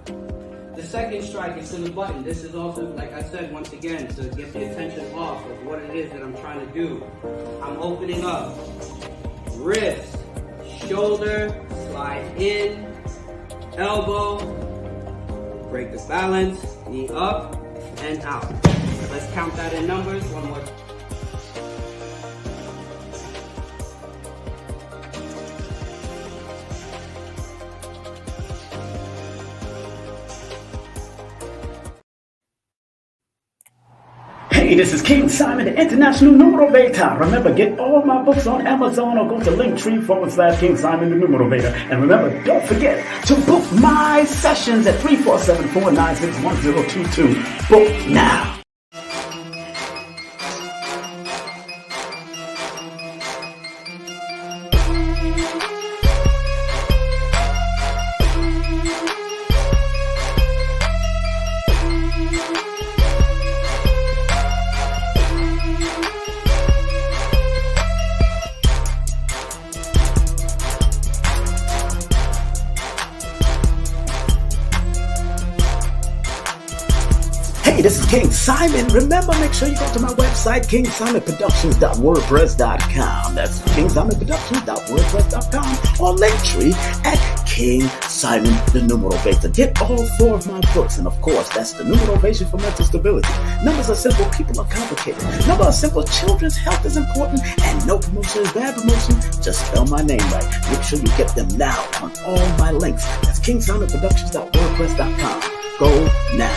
The second strike is to the button. This is also, like I said, once again, to get the attention off of what it is that I'm trying to do. I'm opening up. Wrist, shoulder, slide in, elbow, break the balance, knee up and out. Let's count that in numbers one more time. Hey, this is King Simon, the International Numero Beta. Remember, get all my books on Amazon or go to Linktree/King Simon, the Numero Beta. And remember, don't forget to book my sessions at 347-496-1022. Book now. Hey, this is King Simon. Remember, make sure you go to my website, kingsimonproductions.wordpress.com. That's kingsimonproductions.wordpress.com or Linktree at King Simon, the Numero Beta. Get all 4 of my books. And of course, that's the Numerovation for Mental Stability. Numbers are simple, people are complicated. Numbers are simple, children's health is important, and no promotion is bad promotion. Just spell my name right. Make sure you get them now on all my links. That's kingsimonproductions.wordpress.com. Go now.